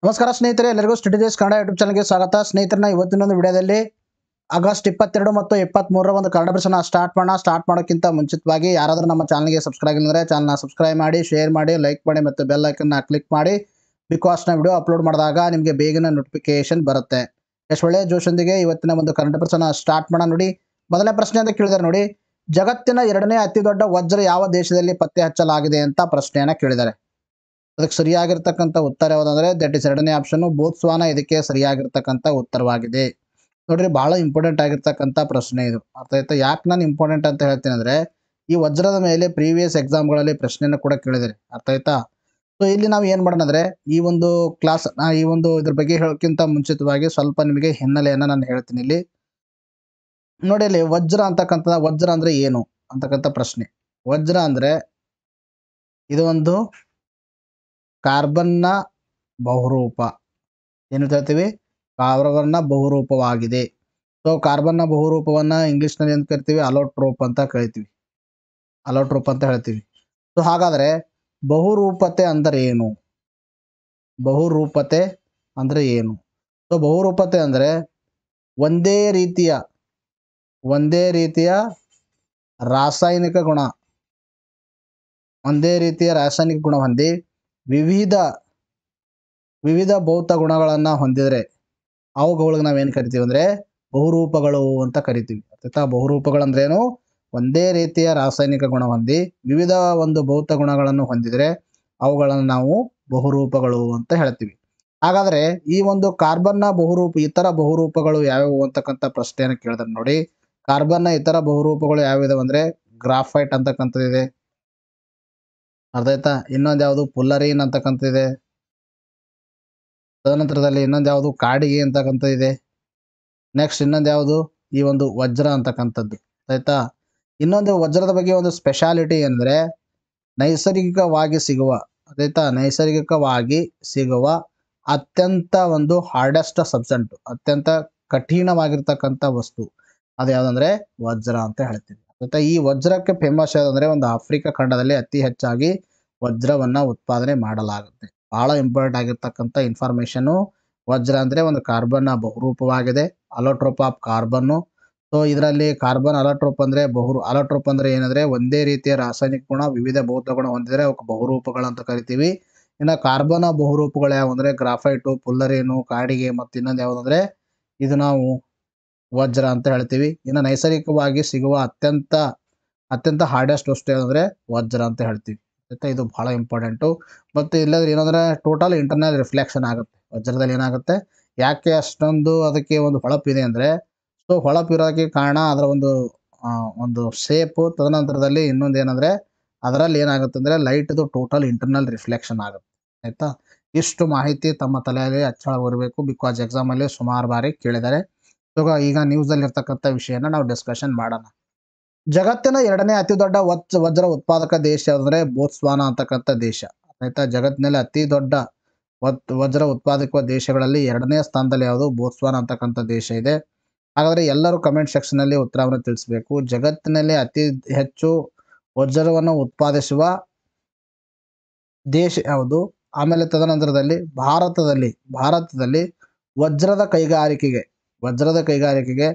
ನಮಸ್ಕಾರ ಸ್ನೇಹಿತರೆ, ಎಲ್ಲರಿಗೂ ಸ್ಟಡಿ ಡೇಸ್ ಕನ್ನಡ ಯೂಟ್ಯೂಬ್ ಚಾನಲ್ಗೆ ಸ್ವಾಗತ. ಸ್ನೇಹಿತರನ್ನ ಇವತ್ತಿನ ಒಂದು ವಿಡಿಯೋದಲ್ಲಿ ಆಗಸ್ಟ್ 22 ಮತ್ತು 23 ಒಂದು ಕನ್ನಡ ಪ್ರಶ್ನೆ ಸ್ಟಾರ್ಟ್ ಮಾಡೋಕ್ಕಿಂತ ಮುಂಚಿತವಾಗಿ ಯಾರಾದರೂ ನಮ್ಮ ಚಾನಲ್ಗೆ ಸಬ್ಸ್ಕ್ರೈಬ್ ಆಗಿಲ್ಲ ಚಾನಲ್ನ ಸಬ್ಸ್ಕ್ರೈಬ್ ಮಾಡಿ, ಶೇರ್ ಮಾಡಿ, ಲೈಕ್ ಮಾಡಿ ಮತ್ತು ಬೆಲ್ ಐಕನ್ನ ಕ್ಲಿಕ್ ಮಾಡಿ. ಬಿಕಾಸ್ ನಾವು ವಿಡಿಯೋ ಅಪ್ಲೋಡ್ ಮಾಡಿದಾಗ ನಿಮಗೆ ಬೇಗನೆ ನೋಟಿಫಿಕೇಶನ್ ಬರುತ್ತೆ. ಎಷ್ಟು ಒಳ್ಳೆಯ ಜೋಶೊಂದಿಗೆ ಇವತ್ತಿನ ಒಂದು ಕನ್ನಡ ಪ್ರಶ್ನೆ ಸ್ಟಾರ್ಟ್ ಮಾಡೋಣ. ನೋಡಿ, ಮೊದಲನೇ ಪ್ರಶ್ನೆ ಅಂತ ಕೇಳಿದ್ದಾರೆ. ನೋಡಿ, ಜಗತ್ತಿನ ಎರಡನೇ ಅತಿ ದೊಡ್ಡ ವಜ್ರ ಯಾವ ದೇಶದಲ್ಲಿ ಪತ್ತೆ ಹಚ್ಚಲಾಗಿದೆ ಅಂತ ಪ್ರಶ್ನೆಯನ್ನ ಕೇಳಿದ್ದಾರೆ. ಅದಕ್ಕೆ ಸರಿಯಾಗಿರ್ತಕ್ಕಂಥ ಉತ್ತರ ಯಾವುದಂದ್ರೆ ದಟ್ ಇಸ್ ಎರಡನೇ ಆಪ್ಷನ್ ಬೋತ್ಸ್ವಾನ ಇದಕ್ಕೆ ಸರಿಯಾಗಿರ್ತಕ್ಕಂಥ ಉತ್ತರವಾಗಿದೆ. ನೋಡ್ರಿ, ಬಹಳ ಇಂಪಾರ್ಟೆಂಟ್ ಆಗಿರ್ತಕ್ಕಂಥ ಪ್ರಶ್ನೆ ಇದು. ಅರ್ಥ ಆಯ್ತಾ? ಯಾಕೆ ನಾನು ಇಂಪಾರ್ಟೆಂಟ್ ಅಂತ ಹೇಳ್ತೀನಿ ಅಂದ್ರೆ ಈ ವಜ್ರದ ಮೇಲೆ ಪ್ರೀವಿಯಸ್ ಎಕ್ಸಾಮ್ಗಳಲ್ಲಿ ಪ್ರಶ್ನೆಯನ್ನು ಕೂಡ ಕೇಳಿದರೆ. ಅರ್ಥ ಆಯ್ತಾ? ಸೊ ಇಲ್ಲಿ ನಾವು ಏನ್ ಮಾಡೋಣ ಅಂದ್ರೆ ಈ ಒಂದು ಕ್ಲಾಸ್ ಈ ಒಂದು ಇದ್ರ ಬಗ್ಗೆ ಹೇಳೋಕ್ಕಿಂತ ಮುಂಚಿತವಾಗಿ ಸ್ವಲ್ಪ ನಿಮಗೆ ಹಿನ್ನೆಲೆಯನ್ನ ನಾನು ಹೇಳ್ತೀನಿ. ಇಲ್ಲಿ ನೋಡಿ, ಅಲ್ಲಿ ವಜ್ರ ಅಂದ್ರೆ ಏನು ಅಂತಕ್ಕಂಥ ಪ್ರಶ್ನೆ. ವಜ್ರ ಅಂದ್ರೆ ಇದು ಒಂದು ಕಾರ್ಬನ್ನ ಬಹುರೂಪ. ಏನು ಹೇಳ್ತೀವಿ? ಕಾರ್ಬನ್ನ ಬಹುರೂಪವಾಗಿದೆ. ಸೊ ಕಾರ್ಬನ್ನ ಬಹುರೂಪವನ್ನ ಇಂಗ್ಲಿಷ್ ನಲ್ಲಿ ಏನು ಕರಿತೀವಿ? ಅಲೋಟ್ರೋಪ್ ಅಂತ ಕರಿತೀವಿ. ಅಲೋಟ್ರೋಪ್ ಅಂತ ಹೇಳ್ತೀವಿ. ಸೊ ಹಾಗಾದ್ರೆ ಬಹುರೂಪತೆ ಅಂದ್ರೆ ಏನು? ಬಹುರೂಪತೆ ಅಂದ್ರೆ ಏನು? ಸೊ ಬಹುರೂಪತೆ ಅಂದ್ರೆ ಒಂದೇ ರೀತಿಯ ರಾಸಾಯನಿಕ ಗುಣ ಹೊಂದಿ ವಿವಿಧ ಭೌತ ಗುಣಗಳನ್ನ ಹೊಂದಿದ್ರೆ ಅವುಗಳಿಗೆ ನಾವೇನು ಕರಿತೀವಿ ಅಂದ್ರೆ ಬಹುರೂಪಗಳು ಅಂತ ಕರಿತೀವಿ. ಆಯ್ತಾ? ಬಹುರೂಪಗಳಂದ್ರೇನು? ಒಂದೇ ರೀತಿಯ ರಾಸಾಯನಿಕ ಗುಣ ಹೊಂದಿ ವಿವಿಧ ಒಂದು ಭೌತ ಗುಣಗಳನ್ನು ಹೊಂದಿದ್ರೆ ಅವುಗಳನ್ನು ನಾವು ಬಹುರೂಪಗಳು ಅಂತ ಹೇಳ್ತೀವಿ. ಹಾಗಾದ್ರೆ ಈ ಒಂದು ಕಾರ್ಬನ್ನ ಇತರ ಬಹುರೂಪಗಳು ಯಾವ್ಯಾವು ಅಂತಕ್ಕಂಥ ಪ್ರಶ್ನೆಯನ್ನು ಕೇಳಿದ್ರೆ, ನೋಡಿ, ಕಾರ್ಬನ್ನ ಇತರ ಬಹುರೂಪಗಳು ಯಾವ್ಯಾವ ಅಂದ್ರೆ ಗ್ರಾಫೈಟ್ ಅಂತಕ್ಕಂಥದ್ದಿದೆ. ಅರ್ಥ ಆಯ್ತಾ? ಇನ್ನೊಂದು ಯಾವುದು? ಪುಲ್ಲರೀನ್ ಅಂತಕ್ಕಂಥದ್ದಿದೆ. ತದನಂತರದಲ್ಲಿ ಇನ್ನೊಂದು ಯಾವುದು? ಕಾಡಿಗೆ ಅಂತಕ್ಕಂಥದ್ದಿದೆ. ನೆಕ್ಸ್ಟ್ ಇನ್ನೊಂದು ಯಾವುದು? ಈ ಒಂದು ವಜ್ರ ಅಂತಕ್ಕಂಥದ್ದು. ಆಯ್ತಾ? ಇನ್ನೊಂದು ವಜ್ರದ ಬಗ್ಗೆ ಒಂದು ಸ್ಪೆಷಾಲಿಟಿ ಅಂದ್ರೆ ನೈಸರ್ಗಿಕವಾಗಿ ಸಿಗುವ ಅತ್ಯಂತ ಒಂದು ಹಾರ್ಡೆಸ್ಟ್ ಸಬ್ಸ್ಟೆಂಟ್, ಅತ್ಯಂತ ಕಠಿಣವಾಗಿರ್ತಕ್ಕಂಥ ವಸ್ತು ಅದು ಯಾವ್ದಂದ್ರೆ ವಜ್ರ ಅಂತ ಹೇಳ್ತೀವಿ. ಆಯ್ತಾ? ಈ ವಜ್ರಕ್ಕೆ ಫೇಮಸ್ ಯಾವ್ದಂದ್ರೆ ಒಂದು ಆಫ್ರಿಕಾ ಖಂಡದಲ್ಲಿ ಅತಿ ಹೆಚ್ಚಾಗಿ ವಜ್ರವನ್ನ ಉತ್ಪಾದನೆ ಮಾಡಲಾಗುತ್ತೆ. ಬಹಳ ಇಂಪಾರ್ಟೆಂಟ್ ಆಗಿರ್ತಕ್ಕಂಥ ಇನ್ಫಾರ್ಮೇಶನ್. ವಜ್ರ ಅಂದ್ರೆ ಒಂದು ಕಾರ್ಬನ್ ಬಹುರೂಪವಾಗಿದೆ, ಅಲೋಟ್ರೋಪ್ ಆಫ್ ಕಾರ್ಬನ್. ಸೊ ಇದರಲ್ಲಿ ಕಾರ್ಬನ್ ಅಲೋಟ್ರೋಪ್ ಅಂದ್ರೆ ಏನಂದ್ರೆ ಒಂದೇ ರೀತಿಯ ರಾಸಾಯನಿಕ ಗುಣ ವಿವಿಧ ಭೌತ ಗುಣ ಹೊಂದಿದ್ರೆ ಅವಕ್ಕೆ ಬಹುರೂಪಗಳು ಅಂತ ಕರಿತೀವಿ. ಇನ್ನು ಕಾರ್ಬನ್ ಬಹುರೂಪಗಳು ಯಾವಂದ್ರೆ ಗ್ರಾಫೈಟು, ಪುಲ್ಲರೇನು, ಕಾಡಿಗೆ ಮತ್ತು ಇನ್ನೊಂದು ಯಾವ್ದಂದ್ರೆ ಇದು ನಾವು ವಜ್ರ ಅಂತ ಹೇಳ್ತೀವಿ. ಇನ್ನು ನೈಸರ್ಗಿಕವಾಗಿ ಸಿಗುವ ಅತ್ಯಂತ ಹಾರ್ಡೆಸ್ಟ್ ವಸ್ತು ಯಾವಂದ್ರೆ ವಜ್ರ ಅಂತ ಹೇಳ್ತೀವಿ. ಆಯ್ತಾ? ಇದು ಬಹಳ ಇಂಪಾರ್ಟೆಂಟು. ಮತ್ತು ಇಲ್ಲದ್ರೆ ಏನಂದ್ರೆ ಟೋಟಲ್ ಇಂಟರ್ನಲ್ ರಿಫ್ಲೆಕ್ಷನ್ ಆಗುತ್ತೆ ವಜ್ರದಲ್ಲಿ. ಏನಾಗುತ್ತೆ? ಯಾಕೆ ಅಷ್ಟೊಂದು ಅದಕ್ಕೆ ಒಂದು ಹೊಳಪಿದೆ ಅಂದ್ರೆ, ಸೊ ಹೊಳಪಿರೋದಕ್ಕೆ ಕಾರಣ ಅದರ ಒಂದು ಶೇಪು. ತದನಂತರದಲ್ಲಿ ಇನ್ನೊಂದು ಏನಂದ್ರೆ ಅದರಲ್ಲಿ ಏನಾಗುತ್ತೆ ಅಂದ್ರೆ ಲೈಟ್ದು ಟೋಟಲ್ ಇಂಟರ್ನಲ್ ರಿಫ್ಲೆಕ್ಷನ್ ಆಗುತ್ತೆ. ಆಯ್ತಾ? ಇಷ್ಟು ಮಾಹಿತಿ ತಮ್ಮ ತಲೆಯಲ್ಲಿ ಅಚ್ಚಳವಿರಬೇಕು. ಬಿಕಾಸ್ ಎಕ್ಸಾಮ್ ಅಲ್ಲಿ ಸುಮಾರು ಬಾರಿ ಕೇಳಿದ್ದಾರೆ. ಸೊ ಈಗ ನ್ಯೂಸ್ ಅಲ್ಲಿ ಇರ್ತಕ್ಕಂಥ ವಿಷಯನ ನಾವು ಡಿಸ್ಕಷನ್ ಮಾಡೋಣ. ಜಗತ್ತಿನ ಎರಡನೇ ಅತಿ ದೊಡ್ಡ ವಜ್ರ ಉತ್ಪಾದಕ ದೇಶ ಯಾವ್ದಂದ್ರೆ ಬೋತ್ಸ್ವಾನ ಅಂತಕ್ಕಂಥ ದೇಶ. ಆಯ್ತಾ? ಜಗತ್ತಿನಲ್ಲಿ ಅತಿ ದೊಡ್ಡ ವಜ್ರ ಉತ್ಪಾದಕ ದೇಶಗಳಲ್ಲಿ ಎರಡನೇ ಸ್ಥಾನದಲ್ಲಿ ಯಾವುದು? ಬೋತ್ಸ್ವಾನ ಅಂತಕ್ಕಂಥ ದೇಶ ಇದೆ. ಹಾಗಾದ್ರೆ ಎಲ್ಲರೂ ಕಮೆಂಟ್ ಸೆಕ್ಷನ್ ಅಲ್ಲಿ ಉತ್ತರವನ್ನು ತಿಳಿಸಬೇಕು. ಜಗತ್ತಿನಲ್ಲಿ ಅತಿ ಹೆಚ್ಚು ವಜ್ರವನ್ನು ಉತ್ಪಾದಿಸುವ ದೇಶ ಯಾವುದು? ಆಮೇಲೆ ತದನಂತರದಲ್ಲಿ ಭಾರತದಲ್ಲಿ ವಜ್ರದ ಕೈಗಾರಿಕೆಗೆ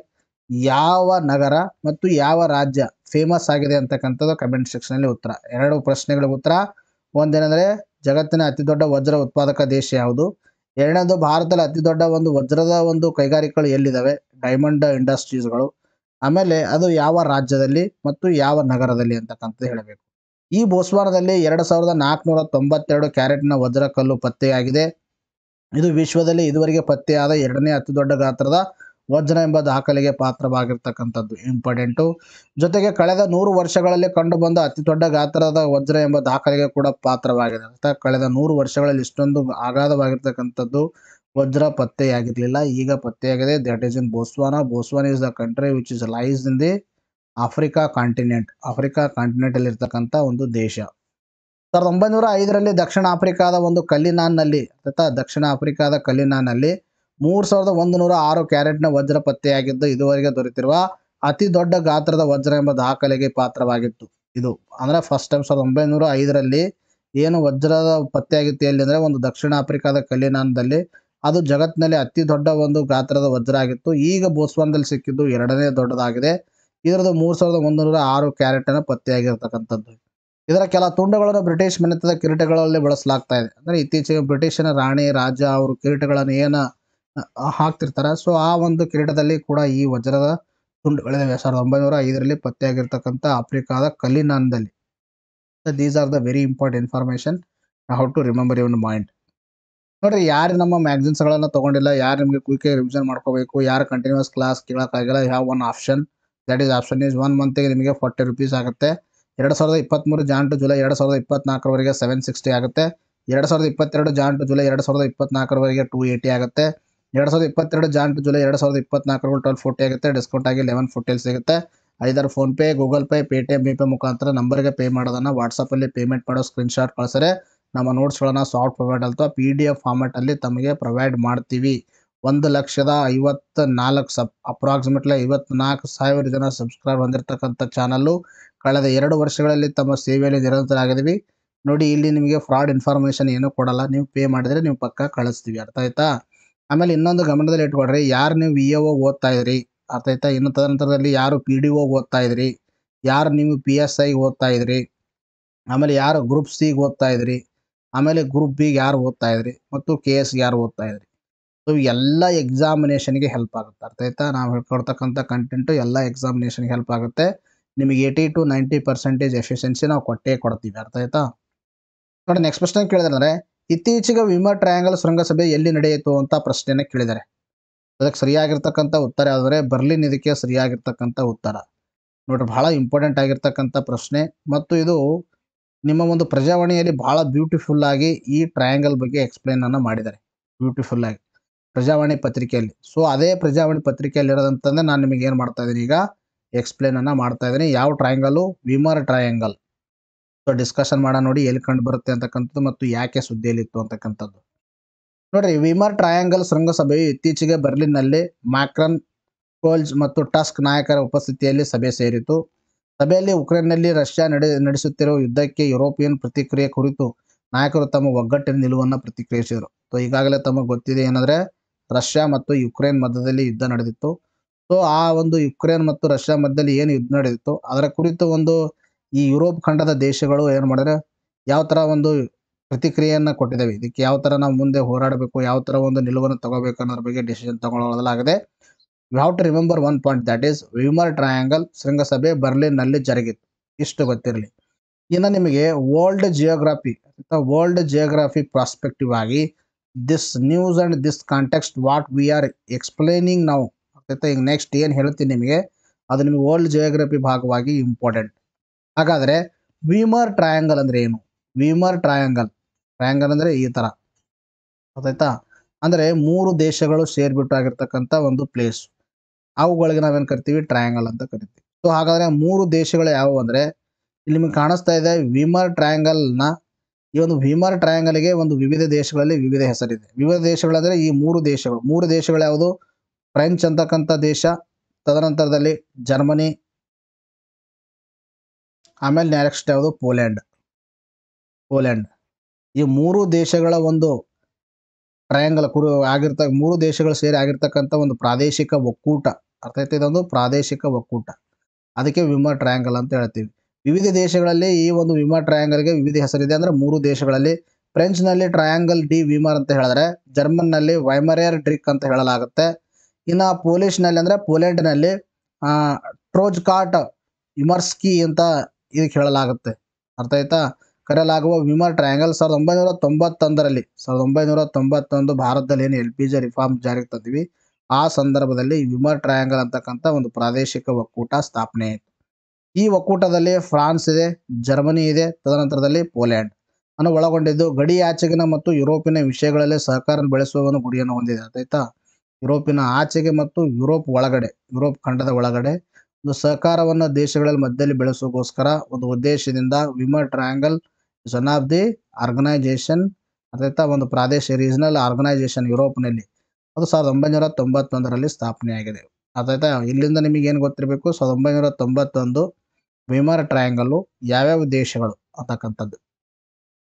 ಯಾವ ನಗರ ಮತ್ತು ಯಾವ ರಾಜ್ಯ ಫೇಮಸ್ ಆಗಿದೆ ಅಂತಕ್ಕಂಥದ್ದು ಕಮೆಂಟ್ ಸೆಕ್ಷನ್ ಅಲ್ಲಿ ಉತ್ತರ. ಎರಡು ಪ್ರಶ್ನೆಗಳಿಗೆ ಉತ್ತರ. ಒಂದೇನಂದ್ರೆ ಜಗತ್ತಿನ ಅತಿ ದೊಡ್ಡ ವಜ್ರ ಉತ್ಪಾದಕ ದೇಶ ಯಾವುದು, ಎರಡನೇದು ಭಾರತದಲ್ಲಿ ಅತಿ ದೊಡ್ಡ ಒಂದು ವಜ್ರದ ಒಂದು ಕೈಗಾರಿಕೆಗಳು ಎಲ್ಲಿದ್ದಾವೆ, ಡೈಮಂಡ್ ಇಂಡಸ್ಟ್ರೀಸ್ಗಳು, ಆಮೇಲೆ ಅದು ಯಾವ ರಾಜ್ಯದಲ್ಲಿ ಮತ್ತು ಯಾವ ನಗರದಲ್ಲಿ ಅಂತಕ್ಕಂಥದ್ದು ಹೇಳಬೇಕು. ಈ ಬೋತ್ಸ್ವಾನದಲ್ಲಿ 2492 ಕ್ಯಾರೆಟ್ನ ವಜ್ರ ಕಲ್ಲು ಪತ್ತೆಯಾಗಿದೆ. ಇದು ವಿಶ್ವದಲ್ಲಿ ಇದುವರೆಗೆ ಪತ್ತೆಯಾದ ಎರಡನೇ ಅತಿ ದೊಡ್ಡ ಗಾತ್ರದ ವಜ್ರ ಎಂಬ ದಾಖಲೆಗೆ ಪಾತ್ರವಾಗಿರ್ತಕ್ಕಂಥದ್ದು ಇಂಪಾರ್ಟೆಂಟು. ಜೊತೆಗೆ ಕಳೆದ 100 ವರ್ಷಗಳಲ್ಲಿ ಕಂಡುಬಂದ ಅತಿ ದೊಡ್ಡ ಗಾತ್ರದ ವಜ್ರ ಎಂಬ ದಾಖಲೆಗೆ ಕೂಡ ಪಾತ್ರವಾಗಿದೆ. ಅಂತ ಕಳೆದ 100 ವರ್ಷಗಳಲ್ಲಿ ಇಷ್ಟೊಂದು ಅಗಾಧವಾಗಿರ್ತಕ್ಕಂಥದ್ದು ವಜ್ರ ಪತ್ತೆಯಾಗಿರ್ಲಿಲ್ಲ, ಈಗ ಪತ್ತೆಯಾಗಿದೆ. That is in Botswana. Botswana is the country which is lies in the Africa continent ಅಲ್ಲಿ ಇರ್ತಕ್ಕಂಥ ಒಂದು ದೇಶ. 1905ರಲ್ಲಿ ದಕ್ಷಿಣ ಆಫ್ರಿಕಾದ ಕಲ್ಲಿನಾನ್ನಲ್ಲಿ 3106 ಕ್ಯಾರೆಟ್ನ ವಜ್ರ ಪತ್ತೆಯಾಗಿದ್ದು ಇದುವರೆಗೆ ದೊರೆತಿರುವ ಅತಿ ದೊಡ್ಡ ಗಾತ್ರದ ವಜ್ರ ಎಂಬ ದಾಖಲೆಗೆ ಪಾತ್ರವಾಗಿತ್ತು. ಇದು ಅಂದ್ರೆ ಫಸ್ಟ್ ಟೈಮ್ 1905ರಲ್ಲಿ ಏನು ವಜ್ರದ ಪತ್ತೆಯಾಗಿತ್ತು ಎಲ್ಲಿ ಅಂದರೆ ಒಂದು ದಕ್ಷಿಣ ಆಫ್ರಿಕಾದ ಕಲಿನಾನದಲ್ಲಿ. ಅದು ಜಗತ್ತಿನಲ್ಲಿ ಅತಿ ದೊಡ್ಡ ಒಂದು ಗಾತ್ರದ ವಜ್ರ ಆಗಿತ್ತು. ಈಗ ಬೋಟ್ಸ್ವಾನಾದಲ್ಲಿ ಸಿಕ್ಕಿದ್ದು ಎರಡನೇ ದೊಡ್ಡದಾಗಿದೆ. ಇದರದ್ದು 3106 ಕ್ಯಾರೆಟನ್ನು ಪತ್ತೆಯಾಗಿರ್ತಕ್ಕಂಥದ್ದು. ಇದರ ಕೆಲ ತುಂಡುಗಳನ್ನು ಬ್ರಿಟಿಷ್ ಮನೆತನದ ಕಿರೀಟಗಳಲ್ಲಿ ಬಳಸಲಾಗ್ತಾ ಇದೆ. ಅಂದರೆ ಇತ್ತೀಚೆಗೆ ಬ್ರಿಟಿಷಿನ ರಾಣಿ ರಾಜ ಅವರು ಕಿರೀಟಗಳನ್ನು ಏನು ಹಾಕ್ತಿರ್ತಾರೆ, ಸೊ ಆ ಒಂದು ಕಿರೀಟದಲ್ಲಿ ಕೂಡ ಈ ವಜ್ರದ ತುಂಡುಗಳಿವೆ. 1905ರಲ್ಲಿ ಪತ್ತೆಯಾಗಿರ್ತಕ್ಕಂಥ ಆಫ್ರಿಕಾದ ಕಲಿನಾನದಲ್ಲಿ. These are the very important information how to remember your mind. ನೋಡ್ರಿ, ಯಾರು ನಮ್ಮ ಮ್ಯಾಗಝಿನ್ಸ್ಗಳನ್ನು ತೊಗೊಂಡಿಲ್ಲ, ಯಾರು ನಿಮಗೆ ಕ್ವಿಕ್ ರಿವಿಷನ್ ಮಾಡ್ಕೋಬೇಕು, ಯಾರು ಕಂಟಿನ್ಯೂಸ್ ಕ್ಲಾಸ್ ಕೇಳೋಕ್ಕಾಗಿಲ್ಲ, have one option. That is option is 1 ಮಂತಿಗೆ ನಿಮಗೆ 40 ರೂಪೀಸ್ ಆಗುತ್ತೆ. 2023 ಜಾನ್ ಟು ಜುಲೈ 2024ರವರೆಗೆ 760 ಆಗುತ್ತೆ. 2022 ಜಾನ್ ಟು ಜುಲೈ 2024ರವರೆಗೆ 280 ಆಗುತ್ತೆ. 2022 ಜಾನ್ ಟು ಜುಲೈ 2024 1240 ಆಗುತ್ತೆ. ಡಿಸ್ಕೌಂಟ್ ಆಗಿ 1140 ಸಿಗುತ್ತೆ. ಐದರ್ ಫೋನ್ಪೇ, ಗೂಗಲ್ ಪೇ, ಪೇಟಿಎಂ, ಬಿಪೇ ಮುಖಾಂತರ ನಂಬರ್ಗೆ ಪೇ ಮಾಡೋದನ್ನು ವಾಟ್ಸಪ್ಪಲ್ಲಿ ಪೇಮೆಂಟ್ ಮಾಡೋ ಸ್ಕ್ರೀನ್ಶಾಟ್ ಕಳಿಸಿದ್ರೆ ನಮ್ಮ ನೋಟ್ಸ್ಗಳನ್ನು ಸಾಫ್ಟ್ ಪ್ರೊವೈಡ್ ಅಥವಾ PDF ಫಾರ್ಮ್ಯಾಟಲ್ಲಿ ತಮಗೆ ಪ್ರೊವೈಡ್ ಮಾಡ್ತೀವಿ. 1,54,000 ಅಪ್ರಾಕ್ಸಿಮೇಟ್ಲಿ 54,000 ಜನ ಸಬ್ಸ್ಕ್ರೈಬ್ ಹೊಂದಿರತಕ್ಕಂಥ ಚಾನಲ್ಲು. ಕಳೆದ 2 ವರ್ಷಗಳಲ್ಲಿ ತಮ್ಮ ಸೇವೆಯಲ್ಲಿ ನಿರಂತರಾಗಿದ್ದೀವಿ. ನೋಡಿ, ಇಲ್ಲಿ ನಿಮಗೆ ಫ್ರಾಡ್ ಇನ್ಫಾರ್ಮೇಷನ್ ಏನೂ ಕೊಡಲ್ಲ. ನೀವು ಪೇ ಮಾಡಿದರೆ ನೀವು ಪಕ್ಕ ಕಳಿಸ್ತೀವಿ. ಅರ್ಥ ಆಯ್ತಾ? ಆಮೇಲೆ ಇನ್ನೊಂದು ಗಮನದಲ್ಲಿ ಇಟ್ಕೊಳ್ರಿ, ಯಾರು ನೀವು VAO ಓದ್ತಾ ಇದ್ರಿ, ಅರ್ಥ ಆಯ್ತಾ? ಇನ್ನು ತದನಂತರದಲ್ಲಿ ಯಾರು PDO ಓದ್ತಾ ಇದ್ರಿ, ಯಾರು ನೀವು PSI ಓದ್ತಾ ಇದ್ರಿ, ಆಮೇಲೆ ಯಾರು ಗ್ರೂಪ್ ಸಿಗೆ ಓದ್ತಾ ಇದ್ರಿ, ಆಮೇಲೆ ಗ್ರೂಪ್ ಬಿಗೆ ಯಾರು ಓದ್ತಾ ಇದ್ರಿ, ಮತ್ತು KSಗೆ ಯಾರು ಓದ್ತಾ ಇದ್ರಿ. ಸೊ ಎಲ್ಲ ಎಕ್ಸಾಮಿನೇಷನ್ಗೆ ಹೆಲ್ಪ್ ಆಗುತ್ತೆ. ಅರ್ಥ ಆಯ್ತಾ? ನಾವು ಹೇಳ್ಕೊಡ್ತಕ್ಕಂಥ ಕಂಟೆಂಟು ಎಲ್ಲ ಎಕ್ಸಾಮಿನೇಷನ್ಗೆ ಹೆಲ್ಪ್ ಆಗುತ್ತೆ. ನಿಮಗೆ 80 to 90% ಎಫಿಷಿಯನ್ಸಿ ನಾವು ಕೊಟ್ಟೇ ಕೊಡ್ತೀವಿ. ಅರ್ಥ ಆಯ್ತಾ? ನೋಡಿ, ನೆಕ್ಸ್ಟ್ ಪ್ರಶ್ನೆ ಕೇಳಿದ್ರೆ, ಇತ್ತೀಚೆಗೆ ವಿಮಾ ಟ್ರಯಾಂಗಲ್ ಶೃಂಗಸಭೆ ಎಲ್ಲಿ ನಡೆಯಿತು ಅಂತ ಪ್ರಶ್ನೆಯನ್ನು ಕೇಳಿದ್ದಾರೆ. ಅದಕ್ಕೆ ಸರಿಯಾಗಿರ್ತಕ್ಕಂಥ ಉತ್ತರ ಯಾವುದಂದರೆ ಬರ್ಲಿನ್. ಇದಕ್ಕೆ ಸರಿಯಾಗಿರ್ತಕ್ಕಂಥ ಉತ್ತರ. ನೋಡ್ರಿ, ಬಹಳ ಇಂಪಾರ್ಟೆಂಟ್ ಆಗಿರ್ತಕ್ಕಂಥ ಪ್ರಶ್ನೆ, ಮತ್ತು ಇದು ನಿಮ್ಮ ಒಂದು ಪ್ರಜಾವಾಣಿಯಲ್ಲಿ ಬಹಳ ಬ್ಯೂಟಿಫುಲ್ ಆಗಿ ಈ ಟ್ರಯಾಂಗಲ್ ಬಗ್ಗೆ ಎಕ್ಸ್ಪ್ಲೇನ್ ಅನ್ನು ಮಾಡಿದ್ದಾರೆ. ಬ್ಯೂಟಿಫುಲ್ ಆಗಿ ಪ್ರಜಾವಾಣಿ ಪತ್ರಿಕೆಯಲ್ಲಿ. ಸೊ ಅದೇ ಪ್ರಜಾವಾಣಿ ಪತ್ರಿಕೆಯಲ್ಲಿ ಇರೋದಂತಂದ್ರೆ ನಾನು ನಿಮಗೆ ಏನು ಮಾಡ್ತಾ ಇದ್ದೀನಿ, ಈಗ ಎಕ್ಸ್ಪ್ಲೇನ್ ಅನ್ನು ಮಾಡ್ತಾ ಇದ್ದೀನಿ. ಯಾವ ಟ್ರಯಾಂಗಲು? ವಿಮರ್ ಟ್ರಯಾಂಗಲ್. ಸೊ ಡಿಸ್ಕಷನ್ ಮಾಡೋಣ. ನೋಡಿ ಎಲ್ಲಿ ಕಂಡು ಬರುತ್ತೆ ಅಂತಕ್ಕಂಥದ್ದು ಮತ್ತು ಯಾಕೆ ಸುದ್ದಿಯಲ್ಲಿತ್ತು ಅಂತಕ್ಕಂಥದ್ದು. ನೋಡ್ರಿ, ವಿಮರ್ ಟ್ರಯಾಂಗಲ್ ಶೃಂಗಸಭೆಯು ಇತ್ತೀಚೆಗೆ ಬರ್ಲಿನ್ನಲ್ಲಿ ಮ್ಯಾಕ್ರನ್, ಕೋಲ್ಜ್ ಮತ್ತು ಟಸ್ಕ್ ನಾಯಕರ ಉಪಸ್ಥಿತಿಯಲ್ಲಿ ಸಭೆ ಸೇರಿತು. ಸಭೆಯಲ್ಲಿ ಉಕ್ರೇನ್ನಲ್ಲಿ ರಷ್ಯಾ ನಡೆಸುತ್ತಿರುವ ಯುದ್ಧಕ್ಕೆ ಯುರೋಪಿಯನ್ ಪ್ರತಿಕ್ರಿಯೆ ಕುರಿತು ನಾಯಕರು ತಮ್ಮ ಒಗ್ಗಟ್ಟಿನ ನಿಲುವನ್ನು ಪ್ರತಿಕ್ರಿಯಿಸಿದರು. ಸೊ ಈಗಾಗಲೇ ತಮಗೆ ಗೊತ್ತಿದೆ ಏನಂದರೆ ರಷ್ಯಾ ಮತ್ತು ಯುಕ್ರೇನ್ ಮಧ್ಯದಲ್ಲಿ ಯುದ್ಧ ನಡೆದಿತ್ತು. ಸೊ ಆ ಒಂದು ಯುಕ್ರೇನ್ ಮತ್ತು ರಷ್ಯಾ ಮಧ್ಯದಲ್ಲಿ ಏನು ಯುದ್ಧ ನಡೆದಿತ್ತು ಅದರ ಕುರಿತು ಒಂದು ಈ ಯುರೋಪ್ ಖಂಡದ ದೇಶಗಳು ಏನು ಮಾಡಿದ್ರೆ ಯಾವ ಥರ ಒಂದು ಪ್ರತಿಕ್ರಿಯೆಯನ್ನು ಕೊಟ್ಟಿದ್ದೇವೆ, ಇದಕ್ಕೆ ಯಾವ ಥರ ನಾವು ಮುಂದೆ ಹೋರಾಡಬೇಕು, ಯಾವ ಥರ ಒಂದು ನಿಲುವನ್ನು ತಗೋಬೇಕು ಅನ್ನೋದ್ರ ಬಗ್ಗೆ ಡಿಸಿಷನ್ ತಗೊಳ್ಳಲಾಗಿದೆ. You have to remember one point, that is Weimar Triangle ಶೃಂಗಸಭೆ ಬರ್ಲಿನ್ನಲ್ಲಿ ಜರುಗಿತು. ಇಷ್ಟು ಗೊತ್ತಿರಲಿ. ಇನ್ನು ನಿಮಗೆ ವರ್ಲ್ಡ್ ಜಿಯೋಗ್ರಫಿ ಪ್ರಾಸ್ಪೆಕ್ಟಿವ್ ಆಗಿ this news and this context what we are explaining ನಾವು, ಆಯ್ತಾ? ಈಗ ನೆಕ್ಸ್ಟ್ ಏನು ಹೇಳ್ತೀನಿ ನಿಮಗೆ ಅದು ನಿಮಗೆ ವರ್ಲ್ಡ್ ಜಿಯೋಗ್ರಫಿ ಭಾಗವಾಗಿ ಇಂಪಾರ್ಟೆಂಟ್. ಹಾಗಾದರೆ ವಿಮರ್ ಟ್ರಯಾಂಗಲ್ ಅಂದರೆ ಏನು? ವಿಮರ್ ಟ್ರಯಾಂಗಲ್ ಅಂದರೆ ಈ ಥರ, ಗೊತ್ತಾಯ್ತಾ? ಅಂದರೆ 3 ದೇಶಗಳು ಸೇರಿಬಿಟ್ಟು ಆಗಿರ್ತಕ್ಕಂಥ ಒಂದು ಪ್ಲೇಸ್, ಅವುಗಳಿಗೆ ನಾವೇನು ಕರಿತೀವಿ? ಟ್ರಯಾಂಗಲ್ ಅಂತ ಕರಿತೀವಿ. ಸೊ ಹಾಗಾದರೆ 3 ದೇಶಗಳು ಯಾವುವು ಅಂದರೆ ಇಲ್ಲಿ ನಿಮಗೆ ಕಾಣಿಸ್ತಾ ಇದೆ ವಿಮರ್ ಟ್ರಯಾಂಗಲ್ನ. ಈ ಒಂದು ವಿಮರ್ ಟ್ರಯಾಂಗಲ್ಗೆ ಒಂದು ವಿವಿಧ ದೇಶಗಳಲ್ಲಿ ವಿವಿಧ ಹೆಸರಿದೆ. ವಿವಿಧ ದೇಶಗಳಂದರೆ ಈ 3 ದೇಶಗಳು ಯಾವುದು? ಫ್ರೆಂಚ್ ಅಂತಕ್ಕಂಥ ದೇಶ, ತದನಂತರದಲ್ಲಿ ಜರ್ಮನಿ, ಆಮೇಲೆ ನೆಕ್ಸ್ಟ್ ಯಾವುದು? ಪೋಲ್ಯಾಂಡ್. ಈ 3 ದೇಶಗಳ ಒಂದು ಟ್ರಯಾಂಗಲ್ ಆಗಿರ್ತ 3 ದೇಶಗಳು ಸೇರಿ ಆಗಿರ್ತಕ್ಕಂಥ ಒಂದು ಪ್ರಾದೇಶಿಕ ಒಕ್ಕೂಟ. ಅರ್ಥ ಆಯ್ತಾ? ಇದೊಂದು ಪ್ರಾದೇಶಿಕ ಒಕ್ಕೂಟ, ಅದಕ್ಕೆ ವಿಮರ್ ಟ್ರಯಾಂಗಲ್ ಅಂತ ಹೇಳ್ತೀವಿ. ವಿವಿಧ ದೇಶಗಳಲ್ಲಿ ಈ ಒಂದು ವಿಮರ್ ಟ್ರಯಾಂಗಲ್ಗೆ ವಿವಿಧ ಹೆಸರಿದೆ. ಅಂದರೆ 3 ದೇಶಗಳಲ್ಲಿ ಫ್ರೆಂಚ್ನಲ್ಲಿ ಟ್ರಯಾಂಗಲ್ ಡಿ ವಿಮರ್ ಅಂತ ಹೇಳಿದ್ರೆ, ಜರ್ಮನ್ನಲ್ಲಿ ವೈಮರಿಯರ್ ಡ್ರಿಕ್ ಅಂತ ಹೇಳಲಾಗುತ್ತೆ. ಇನ್ನು ಪೋಲಿಷ್ನಲ್ಲಿ ಅಂದರೆ ಪೋಲೆಂಡ್ನಲ್ಲಿ ಟ್ರೋಜ್ಕಾಟ್ ಇಮರ್ಸ್ಕಿ ಅಂತ ಇದಕ್ಕೆ ಹೇಳಲಾಗುತ್ತೆ. ಅರ್ಥ ಆಯ್ತಾ? ಕರೆಯಲಾಗುವ ವಿಮರ್ ಟ್ರಯಾಂಗಲ್ 1991 ಭಾರತದಲ್ಲಿ ಏನು LPG ರಿಫಾರ್ಮ್ ಜಾರಿಗೆ ತಂದಿವಿ ಆ ಸಂದರ್ಭದಲ್ಲಿ ವಿಮರ್ ಟ್ರಯಾಂಗಲ್ ಅಂತಕ್ಕಂಥ ಒಂದು ಪ್ರಾದೇಶಿಕ ಒಕ್ಕೂಟ ಸ್ಥಾಪನೆ ಆಯಿತು. ಈ ಒಕ್ಕೂಟದಲ್ಲಿ ಫ್ರಾನ್ಸ್ ಇದೆ, ಜರ್ಮನಿ ಇದೆ, ತದನಂತರದಲ್ಲಿ ಪೋಲ್ಯಾಂಡ್ ಅನ್ನು ಒಳಗೊಂಡಿದ್ದು ಗಡಿಯಾಚೆಗಿನ ಮತ್ತು ಯುರೋಪಿನ ವಿಷಯಗಳಲ್ಲಿ ಸಹಕಾರ ಬೆಳೆಸುವ ಒಂದು ಗುರಿಯನ್ನು ಹೊಂದಿದೆ. ಆಯ್ತಾ? ಯುರೋಪಿನ ಆಚೆಗೆ ಮತ್ತು ಯುರೋಪ್ ಖಂಡದ ಒಳಗಡೆ ಒಂದು ಸಹಕಾರವನ್ನು ದೇಶಗಳಲ್ಲಿ ಮಧ್ಯದಲ್ಲಿ ಬೆಳೆಸೋಗೋಸ್ಕರ ಒಂದು ಉದ್ದೇಶದಿಂದ Weimar Triangle is one of the organisation, ಅರ್ಥಾಯ್ತಾ? ಒಂದು ಪ್ರಾದೇಶಿಕ ರೀಜನಲ್ ಆರ್ಗನೈಜೇಷನ್ ಯುರೋಪ್ನಲ್ಲಿ. ಅದು 1991ರಲ್ಲಿ ಸ್ಥಾಪನೆಯಾಗಿದೆ. ಅರ್ಥಾಯ್ತಾ? ಇಲ್ಲಿಂದ ನಿಮಗೆ ಏನು ಗೊತ್ತಿರಬೇಕು? 1991 ವಿಮರ್ ಟ್ರಯಾಂಗಲ್ಲು ಯಾವ್ಯಾವ ದೇಶಗಳು ಅಂತಕ್ಕಂಥದ್ದು.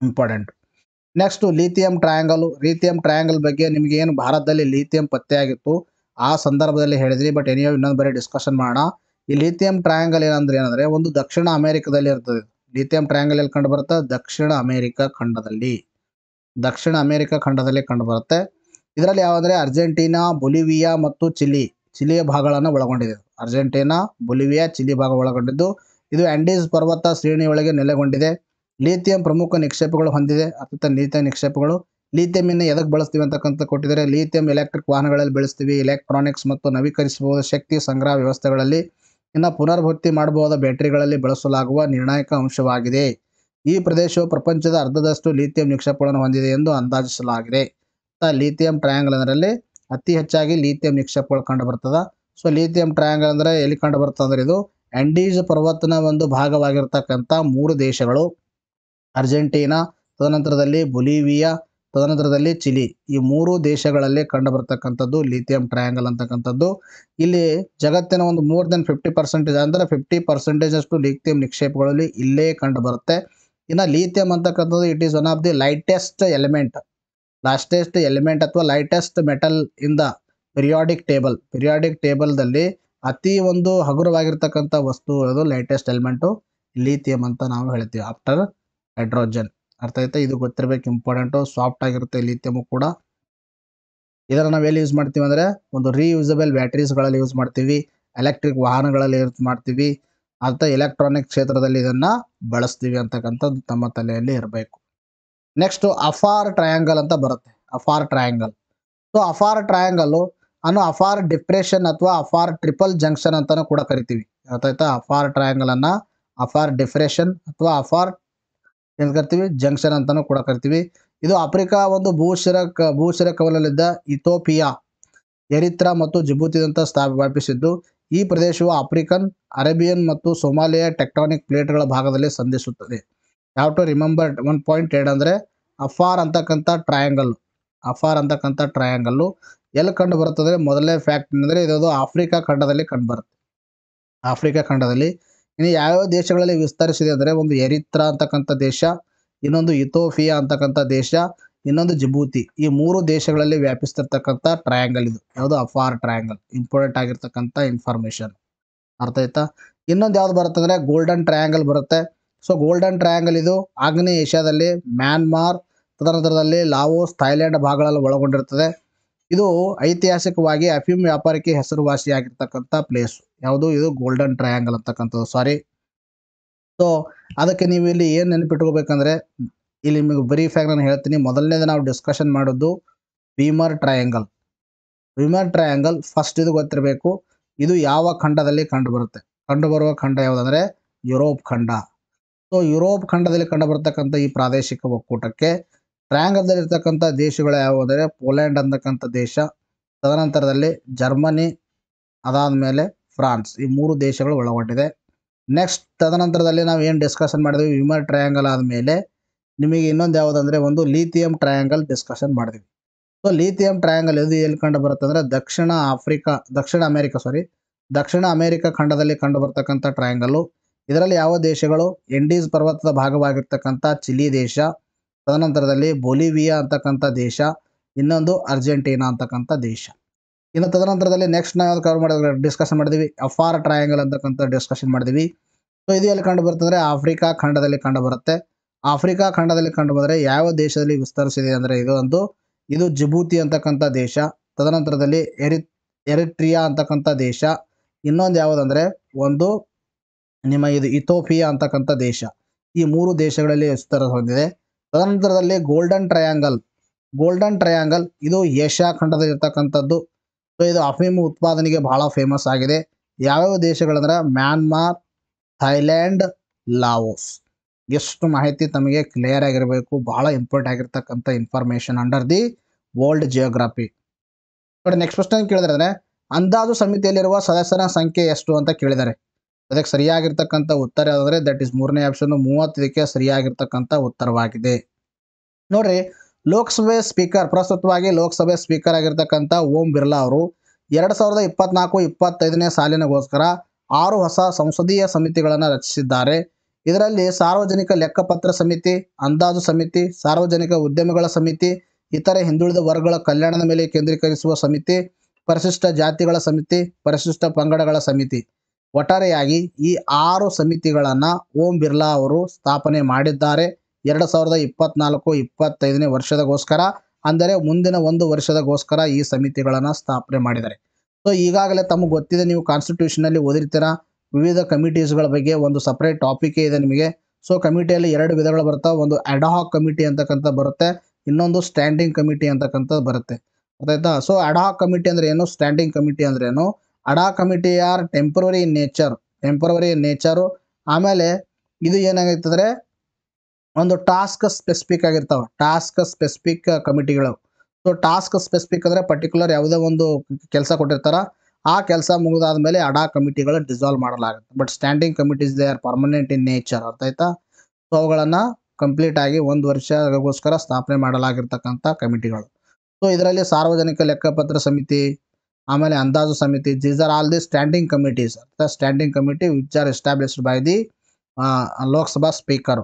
ಇಂಪಾರ್ಟೆಂಟ್. ನೆಕ್ಸ್ಟ್ ಲಿಥಿಯಂ ಟ್ರಯಾಂಗಲ್ ಬಗ್ಗೆ ನಿಮಗೆ ಏನು ಭಾರತದಲ್ಲಿ ಲಿಥಿಯಂ ಪತ್ತೆಯಾಗಿತ್ತು ಆ ಸಂದರ್ಭದಲ್ಲಿ ಹೇಳಿದ್ರಿ, ಬಟ್ ಎನಿಯೋ ಇನ್ನೊಂದು ಬರೀ ಡಿಸ್ಕಷನ್ ಮಾಡೋಣ. ಈ ಲಿಥಿಯಂ ಟ್ರಯಾಂಗಲ್ ಏನಂದ್ರೆ ಒಂದು ದಕ್ಷಿಣ ಅಮೆರಿಕದಲ್ಲಿ ಇರ್ತದೆ. ಲಿಥಿಯಂ ಟ್ರಯಾಂಗಲ್ ಎಲ್ಲಿ ಕಂಡು ಬರುತ್ತೆ? ದಕ್ಷಿಣ ಅಮೆರಿಕ ಖಂಡದಲ್ಲಿ ಕಂಡು ಬರುತ್ತೆ. ಇದರಲ್ಲಿ ಯಾವಂದ್ರೆ ಅರ್ಜೆಂಟೀನಾ, ಬೊಲಿವಿಯಾ ಮತ್ತು ಚಿಲಿಯ ಭಾಗಗಳನ್ನು ಒಳಗೊಂಡಿದೆ. ಅರ್ಜೆಂಟೀನಾ, ಬೊಲಿವಿಯಾ, ಚಿಲಿ ಭಾಗ ಒಳಗೊಂಡಿದ್ದು ಇದು ಆಂಡೀಸ್ ಪರ್ವತ ಶ್ರೇಣಿಯೊಳಗೆ ನೆಲೆಗೊಂಡಿದೆ. ಲಿಥಿಯಂ ಪ್ರಮುಖ ನಿಕ್ಷೇಪಗಳು ಹೊಂದಿದೆ. ಲಿಥಿಯಂ ನಿಕ್ಷೇಪಗಳು. ಲಿಥಿಯಂ ಇನ್ನು ಎದಕ್ಕೆ ಬಳಸ್ತೀವಿ ಅಂತಕ್ಕಂಥ ಕೊಟ್ಟಿದ್ದಾರೆ. ಲಿಥಿಯಂ ಎಲೆಕ್ಟ್ರಿಕ್ ವಾಹನಗಳಲ್ಲಿ ಬಳಸ್ತೀವಿ, ಎಲೆಕ್ಟ್ರಾನಿಕ್ಸ್ ಮತ್ತು ನವೀಕರಿಸಬಹುದಾದ ಶಕ್ತಿ ಸಂಗ್ರಹ ವ್ಯವಸ್ಥೆಗಳಲ್ಲಿ, ಇನ್ನು ಪುನರ್ಭರ್ತಿ ಮಾಡಬಹುದಾದ ಬ್ಯಾಟರಿಗಳಲ್ಲಿ ಬಳಸಲಾಗುವ ನಿರ್ಣಾಯಕ ಅಂಶವಾಗಿದೆ. ಈ ಪ್ರದೇಶವು ಪ್ರಪಂಚದ ಅರ್ಧದಷ್ಟು ಲಿಥಿಯಂ ನಿಕ್ಷೇಪಗಳನ್ನು ಹೊಂದಿದೆ ಎಂದು ಅಂದಾಜಿಸಲಾಗಿದೆ. ಲಿಥಿಯಂ ಟ್ರಯಾಂಗಲ್ ಅದರಲ್ಲಿ ಅತಿ ಹೆಚ್ಚಾಗಿ ಲಿಥಿಯಂ ನಿಕ್ಷೇಪಗಳು ಕಂಡು ಬರ್ತದ. ಸೊ ಲಿಥಿಯಂ ಟ್ರಯಾಂಗಲ್ ಅಂದ್ರೆ ಎಲ್ಲಿ ಕಂಡು ಬರ್ತದೆ ಅಂದ್ರೆ ಇದು ಆಂಡೀಸ್ ಪರ್ವತನ ಒಂದು ಭಾಗವಾಗಿರ್ತಕ್ಕಂಥ 3 ದೇಶಗಳು, ಅರ್ಜೆಂಟೀನಾ, ತದನಂತರದಲ್ಲಿ ಬೊಲಿವಿಯಾ, ತದನಂತರದಲ್ಲಿ ಚಿಲಿ, ಈ 3 ದೇಶಗಳಲ್ಲಿ ಕಂಡು ಬರ್ತಕ್ಕಂಥದ್ದು ಲಿಥಿಯಂ ಟ್ರಯಾಂಗಲ್ ಅಂತಕ್ಕಂಥದ್ದು. ಇಲ್ಲಿ ಜಗತ್ತಿನ ಒಂದು ಮೋರ್ ದೆನ್ 50% ಅಂದರೆ 50% ಅಷ್ಟು ಲಿಥಿಯಂ ನಿಕ್ಷೇಪಗಳಲ್ಲಿ ಇಲ್ಲೇ ಕಂಡು ಬರುತ್ತೆ. ಇನ್ನು ಲಿಥಿಯಂ ಅಂತಕ್ಕಂಥದ್ದು it is one of the lightest element ಅಥವಾ lightest metal in the periodic ಟೇಬಲ್ದಲ್ಲಿ ಅತಿ ಒಂದು ಹಗುರವಾಗಿರ್ತಕ್ಕಂಥ ವಸ್ತು ಅದು ಲೈಟೆಸ್ಟ್ ಎಲಿಮೆಂಟು ಲಿಥಿಯಂ ಅಂತ ನಾವು ಹೇಳ್ತೀವಿ, ಆಫ್ಟರ್ ಹೈಡ್ರೋಜನ್. ಅರ್ಥ ಆಯ್ತಾ? ಇದು ಗೊತ್ತಿರಬೇಕು, ಇಂಪಾರ್ಟೆಂಟು. ಸಾಫ್ಟ್ ಆಗಿರುತ್ತೆ ಲಿಥಿಯಂ ಕೂಡ. ಇದನ್ನು ನಾವು ಎಲ್ಲಿ ಯೂಸ್ ಮಾಡ್ತೀವಿ ಅಂದರೆ ಒಂದು ರೀಯೂಸಬಲ್ ಬ್ಯಾಟರೀಸ್ಗಳಲ್ಲಿ ಯೂಸ್ ಮಾಡ್ತೀವಿ, ಎಲೆಕ್ಟ್ರಿಕ್ ವಾಹನಗಳಲ್ಲಿ ಯೂಸ್ ಮಾಡ್ತೀವಿ, ಅಂತ ಎಲೆಕ್ಟ್ರಾನಿಕ್ ಕ್ಷೇತ್ರದಲ್ಲಿ ಇದನ್ನು ಬಳಸ್ತೀವಿ ಅಂತಕ್ಕಂಥದ್ದು ತಮ್ಮ ತಲೆಯಲ್ಲಿ ಇರಬೇಕು. ನೆಕ್ಸ್ಟ್ ಅಫಾರ್ ಟ್ರಯಾಂಗಲ್ ಅಂತ ಬರುತ್ತೆ. ಸೊ ಅಫಾರ್ ಟ್ರಯಾಂಗಲ್ ಅನ್ನು ಅಫಾರ್ ಡಿಪ್ರೆಷನ್ ಅಥವಾ ಅಫಾರ್ ಟ್ರಿಪಲ್ ಜಂಕ್ಷನ್ ಅಂತಾನು ಕೂಡ ಕರಿತೀವಿ. ಗೊತ್ತಾಯ್ತಾ? ಅಫಾರ್ ಟ್ರಯಾಂಗಲ್ ಅನ್ನ ಅಫಾರ್ ಡಿಪ್ರೆಷನ್ ಅಥವಾ ಅಫಾರ್ ಏನ್ ಕರಿತೀವಿ, ಜಂಕ್ಷನ್ ಅಂತಾನು ಕೂಡ ಕರಿತೀವಿ. ಇದು ಆಫ್ರಿಕಾ ಒಂದು ಭೂಶಿರಕವಲಲ್ಲಿದ್ದ ಇಥೋಪಿಯಾ, ಎರಿತ್ರಾ ಮತ್ತು ಜಿಬೂತಿದಂತ ವ್ಯಾಪಿಸಿದ್ದು ಈ ಪ್ರದೇಶವು ಆಫ್ರಿಕನ್, ಅರೇಬಿಯನ್ ಮತ್ತು ಸೊಮಾಲಿಯಾ ಟೆಕ್ಟಾನಿಕ್ ಪ್ಲೇಟ್ಗಳ ಭಾಗದಲ್ಲಿ ಸಂಧಿಸುತ್ತದೆ. ಯಾವ ಟು ರಿಮೆಂಬರ್ ಒನ್ ಪಾಯಿಂಟ್ ಅಂದರೆ ಅಫಾರ್ ಅಂತಕ್ಕಂಥ ಟ್ರಯಾಂಗಲ್ಲು ಎಲ್ಲಿ ಕಂಡು ಬರುತ್ತದೆ? ಮೊದಲನೇ ಫ್ಯಾಕ್ಟ್ ಅಂದರೆ ಇದು ಆಫ್ರಿಕಾ ಖಂಡದಲ್ಲಿ ಕಂಡು ಬರುತ್ತೆ. ಆಫ್ರಿಕಾ ಖಂಡದಲ್ಲಿ ಇನ್ನು ಯಾವ್ಯಾವ ದೇಶಗಳಲ್ಲಿ ವಿಸ್ತರಿಸಿದೆ ಅಂದರೆ ಒಂದು ಎರಿತ್ರಾ ಅಂತಕ್ಕಂಥ ದೇಶ, ಇನ್ನೊಂದು ಇಥೋಪಿಯಾ ಅಂತಕ್ಕಂಥ ದೇಶ, ಇನ್ನೊಂದು ಜಿಬೂತಿ, ಈ 3 ದೇಶಗಳಲ್ಲಿ ವ್ಯಾಪಿಸ್ತಿರ್ತಕ್ಕಂಥ ಟ್ರಯಾಂಗಲ್ ಇದು. ಯಾವುದು? Afar triangle. ಇಂಪಾರ್ಟೆಂಟ್ ಆಗಿರ್ತಕ್ಕಂಥ ಇನ್ಫಾರ್ಮೇಶನ್. ಅರ್ಥ ಆಯ್ತಾ? ಇನ್ನೊಂದು ಯಾವ್ದು ಬರುತ್ತೆ ಅಂದರೆ ಗೋಲ್ಡನ್ ಟ್ರಯಾಂಗಲ್ ಬರುತ್ತೆ. ಸೊ ಗೋಲ್ಡನ್ ಟ್ರಯಾಂಗಲ್ ಇದು ಆಗ್ನೇಯ ಏಷ್ಯಾದಲ್ಲಿ ಮ್ಯಾನ್ಮಾರ್, ತದನಂತರದಲ್ಲಿ ಲಾವೋಸ್, ಥೈಲ್ಯಾಂಡ್ ಭಾಗಗಳಲ್ಲಿ ಒಳಗೊಂಡಿರ್ತದೆ. ಇದು ಐತಿಹಾಸಿಕವಾಗಿ ಅಫೀಮ್ ವ್ಯಾಪಾರಕ್ಕೆ ಹೆಸರುವಾಸಿಯಾಗಿರ್ತಕ್ಕಂಥ ಪ್ಲೇಸ್. ಯಾವುದು? ಇದು ಗೋಲ್ಡನ್ ಟ್ರಯಾಂಗಲ್ ಅಂತಕ್ಕಂಥದ್ದು. ಸೊ ಅದಕ್ಕೆ ನೀವು ಇಲ್ಲಿ ಏನು ನೆನಪಿಟ್ಕೋಬೇಕಂದ್ರೆ ಇಲ್ಲಿ ನಿಮಗೆ ಬ್ರೀಫ್ ಆಗಿ ನಾನು ಹೇಳ್ತೀನಿ. ಮೊದಲನೇದು ನಾವು ಡಿಸ್ಕಷನ್ ಮಾಡೋದು ವೀಮರ್ ಟ್ರಯಾಂಗಲ್. ಫಸ್ಟ್ ಇದು ಗೊತ್ತಿರಬೇಕು, ಇದು ಯಾವ ಖಂಡದಲ್ಲಿ ಕಂಡುಬರುವ ಖಂಡ ಯಾವುದಂದ್ರೆ ಯುರೋಪ್ ಖಂಡ. ಸೊ ಯುರೋಪ್ ಖಂಡದಲ್ಲಿ ಕಂಡುಬರ್ತಕ್ಕಂಥ ಈ ಪ್ರಾದೇಶಿಕ ಒಕ್ಕೂಟಕ್ಕೆ ಟ್ರಯಾಂಗಲ್ದಲ್ಲಿ ಇರ್ತಕ್ಕಂಥ ದೇಶಗಳು ಯಾವುವು ಅಂದರೆ ಪೋಲೆಂಡ್ ಅಂತಕ್ಕಂಥ ದೇಶ, ತದನಂತರದಲ್ಲಿ ಜರ್ಮನಿ, ಅದಾದಮೇಲೆ ಫ್ರಾನ್ಸ್, ಈ 3 ದೇಶಗಳು ಒಳಗೊಂಡಿದೆ. ನೆಕ್ಸ್ಟ್ ತದನಂತರದಲ್ಲಿ ನಾವು ಏನು ಡಿಸ್ಕಷನ್ ಮಾಡಿದ್ವಿ ವೀಮರ್ ಟ್ರಯಾಂಗಲ್ ಆದಮೇಲೆ ನಿಮಗೆ ಇನ್ನೊಂದು ಯಾವುದಂದ್ರೆ ಒಂದು ಲಿಥಿಯಂ ಟ್ರಯಾಂಗಲ್ ಡಿಸ್ಕಷನ್ ಮಾಡಿದ್ವಿ. ಸೊ ಲಿಥಿಯಂ ಟ್ರಯಾಂಗಲ್ ಇದು ಎಲ್ಲಿ ಕಂಡು ಬರುತ್ತೆ ಅಂದರೆ ದಕ್ಷಿಣ ಅಮೆರಿಕ ಖಂಡದಲ್ಲಿ ಕಂಡು ಬರ್ತಕ್ಕಂಥ ಟ್ರಯಾಂಗಲ್ಲು. ಇದರಲ್ಲಿ ಯಾವ ದೇಶಗಳು? ಎಂಡೀಸ್ ಪರ್ವತದ ಭಾಗವಾಗಿರ್ತಕ್ಕಂಥ ಚಿಲಿ ದೇಶ, ತದನಂತರದಲ್ಲಿ ಬೊಲಿವಿಯಾ ಅಂತಕ್ಕಂಥ ದೇಶ, ಇನ್ನೊಂದು ಅರ್ಜೆಂಟೀನಾ ಅಂತಕ್ಕಂಥ ದೇಶ. ಇನ್ನು ತದನಂತರದಲ್ಲಿ ನೆಕ್ಸ್ಟ್ ನಾವು ಡಿಸ್ಕಷನ್ ಮಾಡಿದ್ವಿ ಅಫಾರ್ ಟ್ರಯಾಂಗಲ್ ಅಂತಕ್ಕಂಥ ಡಿಸ್ಕಷನ್ ಮಾಡಿದ್ವಿ. ಸೊ ಇದು ಎಲ್ಲಿ ಕಂಡು ಬರ್ತಂದ್ರೆ ಆಫ್ರಿಕಾ ಖಂಡದಲ್ಲಿ ಕಂಡು ಬರುತ್ತೆ. ಆಫ್ರಿಕಾ ಖಂಡದಲ್ಲಿ ಕಂಡು ಬಂದರೆ ಯಾವ ದೇಶದಲ್ಲಿ ವಿಸ್ತರಿಸಿದೆ ಅಂದರೆ ಇದು ಜಿಬೂತಿ ಅಂತಕ್ಕಂಥ ದೇಶ, ತದನಂತರದಲ್ಲಿ ಎರಿಟ್ರಿಯಾ ಅಂತಕ್ಕಂಥ ದೇಶ, ಇನ್ನೊಂದು ಯಾವುದಂದ್ರೆ ಒಂದು ನಿಮ್ಮ ಇದು ಇಥೋಪಿಯಾ ಅಂತಕ್ಕಂಥ ದೇಶ. ಈ 3 ದೇಶಗಳಲ್ಲಿ ವಿಸ್ತಾರ ಹೊಂದಿದೆ. ತದನಂತರದಲ್ಲಿ ಗೋಲ್ಡನ್ ಟ್ರಯಾಂಗಲ್ ಇದು ಏಷ್ಯಾ ಖಂಡದಲ್ಲಿ ಇರ್ತಕ್ಕಂಥದ್ದು. ಸೊ ಇದು ಅಫೀಮು ಉತ್ಪಾದನೆಗೆ ಬಹಳ ಫೇಮಸ್ ಆಗಿದೆ. ಯಾವ್ಯಾವ ದೇಶಗಳಂದ್ರೆ ಮ್ಯಾನ್ಮಾರ್, ಥೈಲ್ಯಾಂಡ್, ಲಾವೋಸ್. ಎಷ್ಟು ಮಾಹಿತಿ ತಮಗೆ ಕ್ಲಿಯರ್ ಆಗಿರಬೇಕು, ಬಹಳ ಇಂಪಾರ್ಟೆಂಟ್ ಆಗಿರ್ತಕ್ಕಂಥ information under the world geography. ನೋಡಿ ನೆಕ್ಸ್ಟ್ ಕ್ವಶ್ಚನ್ ಕೇಳಿದ್ರೆ ಅಂದಾಜು ಸಮಿತಿಯಲ್ಲಿರುವ ಸದಸ್ಯರ ಸಂಖ್ಯೆ ಎಷ್ಟು ಅಂತ ಕೇಳಿದ್ದಾರೆ. ಅದಕ್ಕೆ ಸರಿಯಾಗಿರ್ತಕ್ಕಂಥ ಉತ್ತರ ಯಾವುದಂದ್ರೆ ದಟ್ ಇಸ್ 3ನೇ ಆಪ್ಷನ್ 30 ಇದಕ್ಕೆ ಸರಿಯಾಗಿರ್ತಕ್ಕಂಥ ಉತ್ತರವಾಗಿದೆ. ನೋಡ್ರಿ, ಪ್ರಸ್ತುತವಾಗಿ ಲೋಕಸಭೆ ಸ್ಪೀಕರ್ ಆಗಿರ್ತಕ್ಕಂಥ ಓಂ ಬಿರ್ಲಾ ಅವರು 2024-25ನೇ ಸಾಲಿನಗೋಸ್ಕರ 6 ಹೊಸ ಸಂಸದೀಯ ಸಮಿತಿಗಳನ್ನು ರಚಿಸಿದ್ದಾರೆ. ಇದರಲ್ಲಿ ಸಾರ್ವಜನಿಕ ಲೆಕ್ಕಪತ್ರ ಸಮಿತಿ, ಅಂದಾಜು ಸಮಿತಿ, ಸಾರ್ವಜನಿಕ ಉದ್ಯಮಗಳ ಸಮಿತಿ, ಇತರೆ ಹಿಂದುಳಿದ ವರ್ಗಗಳ ಕಲ್ಯಾಣದ ಮೇಲೆ ಕೇಂದ್ರೀಕರಿಸುವ ಸಮಿತಿ, ಪರಿಶಿಷ್ಟ ಜಾತಿಗಳ ಸಮಿತಿ, ಪರಿಶಿಷ್ಟ ಪಂಗಡಗಳ ಸಮಿತಿ. ಒಟ್ಟಾರೆಯಾಗಿ ಈ 6 ಸಮಿತಿಗಳನ್ನು ಓಂ ಬಿರ್ಲಾ ಅವರು ಸ್ಥಾಪನೆ ಮಾಡಿದ್ದಾರೆ 2024-25ನೇ ವರ್ಷದಗೋಸ್ಕರ. ಅಂದರೆ ಮುಂದಿನ 1 ವರ್ಷದಗೋಸ್ಕರ ಈ ಸಮಿತಿಗಳನ್ನು ಸ್ಥಾಪನೆ ಮಾಡಿದ್ದಾರೆ. ಸೊ ಈಗಾಗಲೇ ತಮಗೆ ಗೊತ್ತಿದೆ, ನೀವು ಕಾನ್ಸ್ಟಿಟ್ಯೂಷನಲ್ಲಿ ಓದಿರ್ತೀರಾ ವಿವಿಧ ಕಮಿಟೀಸ್ಗಳ ಬಗ್ಗೆ. ಒಂದು ಸಪ್ರೇಟ್ ಟಾಪಿಕೇ ಇದೆ ನಿಮಗೆ. ಸೊ ಕಮಿಟಿಯಲ್ಲಿ 2 ವಿಧಗಳು ಬರ್ತಾವೆ. ಒಂದು ಅಡ್ಹಾಕ್ ಕಮಿಟಿ ಅಂತಕ್ಕಂಥ ಬರುತ್ತೆ, ಇನ್ನೊಂದು ಸ್ಟ್ಯಾಂಡಿಂಗ್ ಕಮಿಟಿ ಅಂತಕ್ಕಂಥದ್ದು ಬರುತ್ತೆ. ಗೊತ್ತಾಯ್ತಾ? ಸೊ ಅಡ್ಹಾಕ್ ಕಮಿಟಿ ಅಂದ್ರೆ ಏನು, ಸ್ಟ್ಯಾಂಡಿಂಗ್ ಕಮಿಟಿ ಅಂದ್ರೆ ಏನು? Ad hoc committee are temporary in nature. ಆಮೇಲೆ ಇದು ಏನಾಗೈತಂದ್ರೆ ಒಂದು ಟಾಸ್ಕ್ ಸ್ಪೆಸಿಫಿಕ್ ಆಗಿರ್ತಾವೆ, ಟಾಸ್ಕ್ ಸ್ಪೆಸಿಫಿಕ್ ಕಮಿಟಿಗಳು. ಸೊ ಟಾಸ್ಕ್ ಸ್ಪೆಸಿಫಿಕ್ ಅಂದರೆ ಪರ್ಟಿಕ್ಯುಲರ್ ಯಾವುದೇ ಒಂದು ಕೆಲಸ ಕೊಟ್ಟಿರ್ತಾರ, ಆ ಕೆಲಸ ಮುಗಿದಾದ್ಮೇಲೆ ಅಡ್ಹಾಕ್ ಕಮಿಟಿಗಳು ಡಿಸಾಲ್ವ್ ಮಾಡಲಾಗುತ್ತೆ. But standing committees they are permanent in nature. ಅರ್ಥ ಆಯ್ತಾ? ಸೊ ಅವುಗಳನ್ನು ಕಂಪ್ಲೀಟ್ ಆಗಿ 1 ವರ್ಷಗೋಸ್ಕರ ಸ್ಥಾಪನೆ ಮಾಡಲಾಗಿರ್ತಕ್ಕಂಥ ಕಮಿಟಿಗಳು. ಸೊ ಇದರಲ್ಲಿ ಸಾರ್ವಜನಿಕ ಲೆಕ್ಕಪತ್ರ ಸಮಿತಿ, ಆಮೇಲೆ ಅಂದಾಜು ಸಮಿತಿ, these are all the standing committees. Standing committee which are established by the Lok Sabha speaker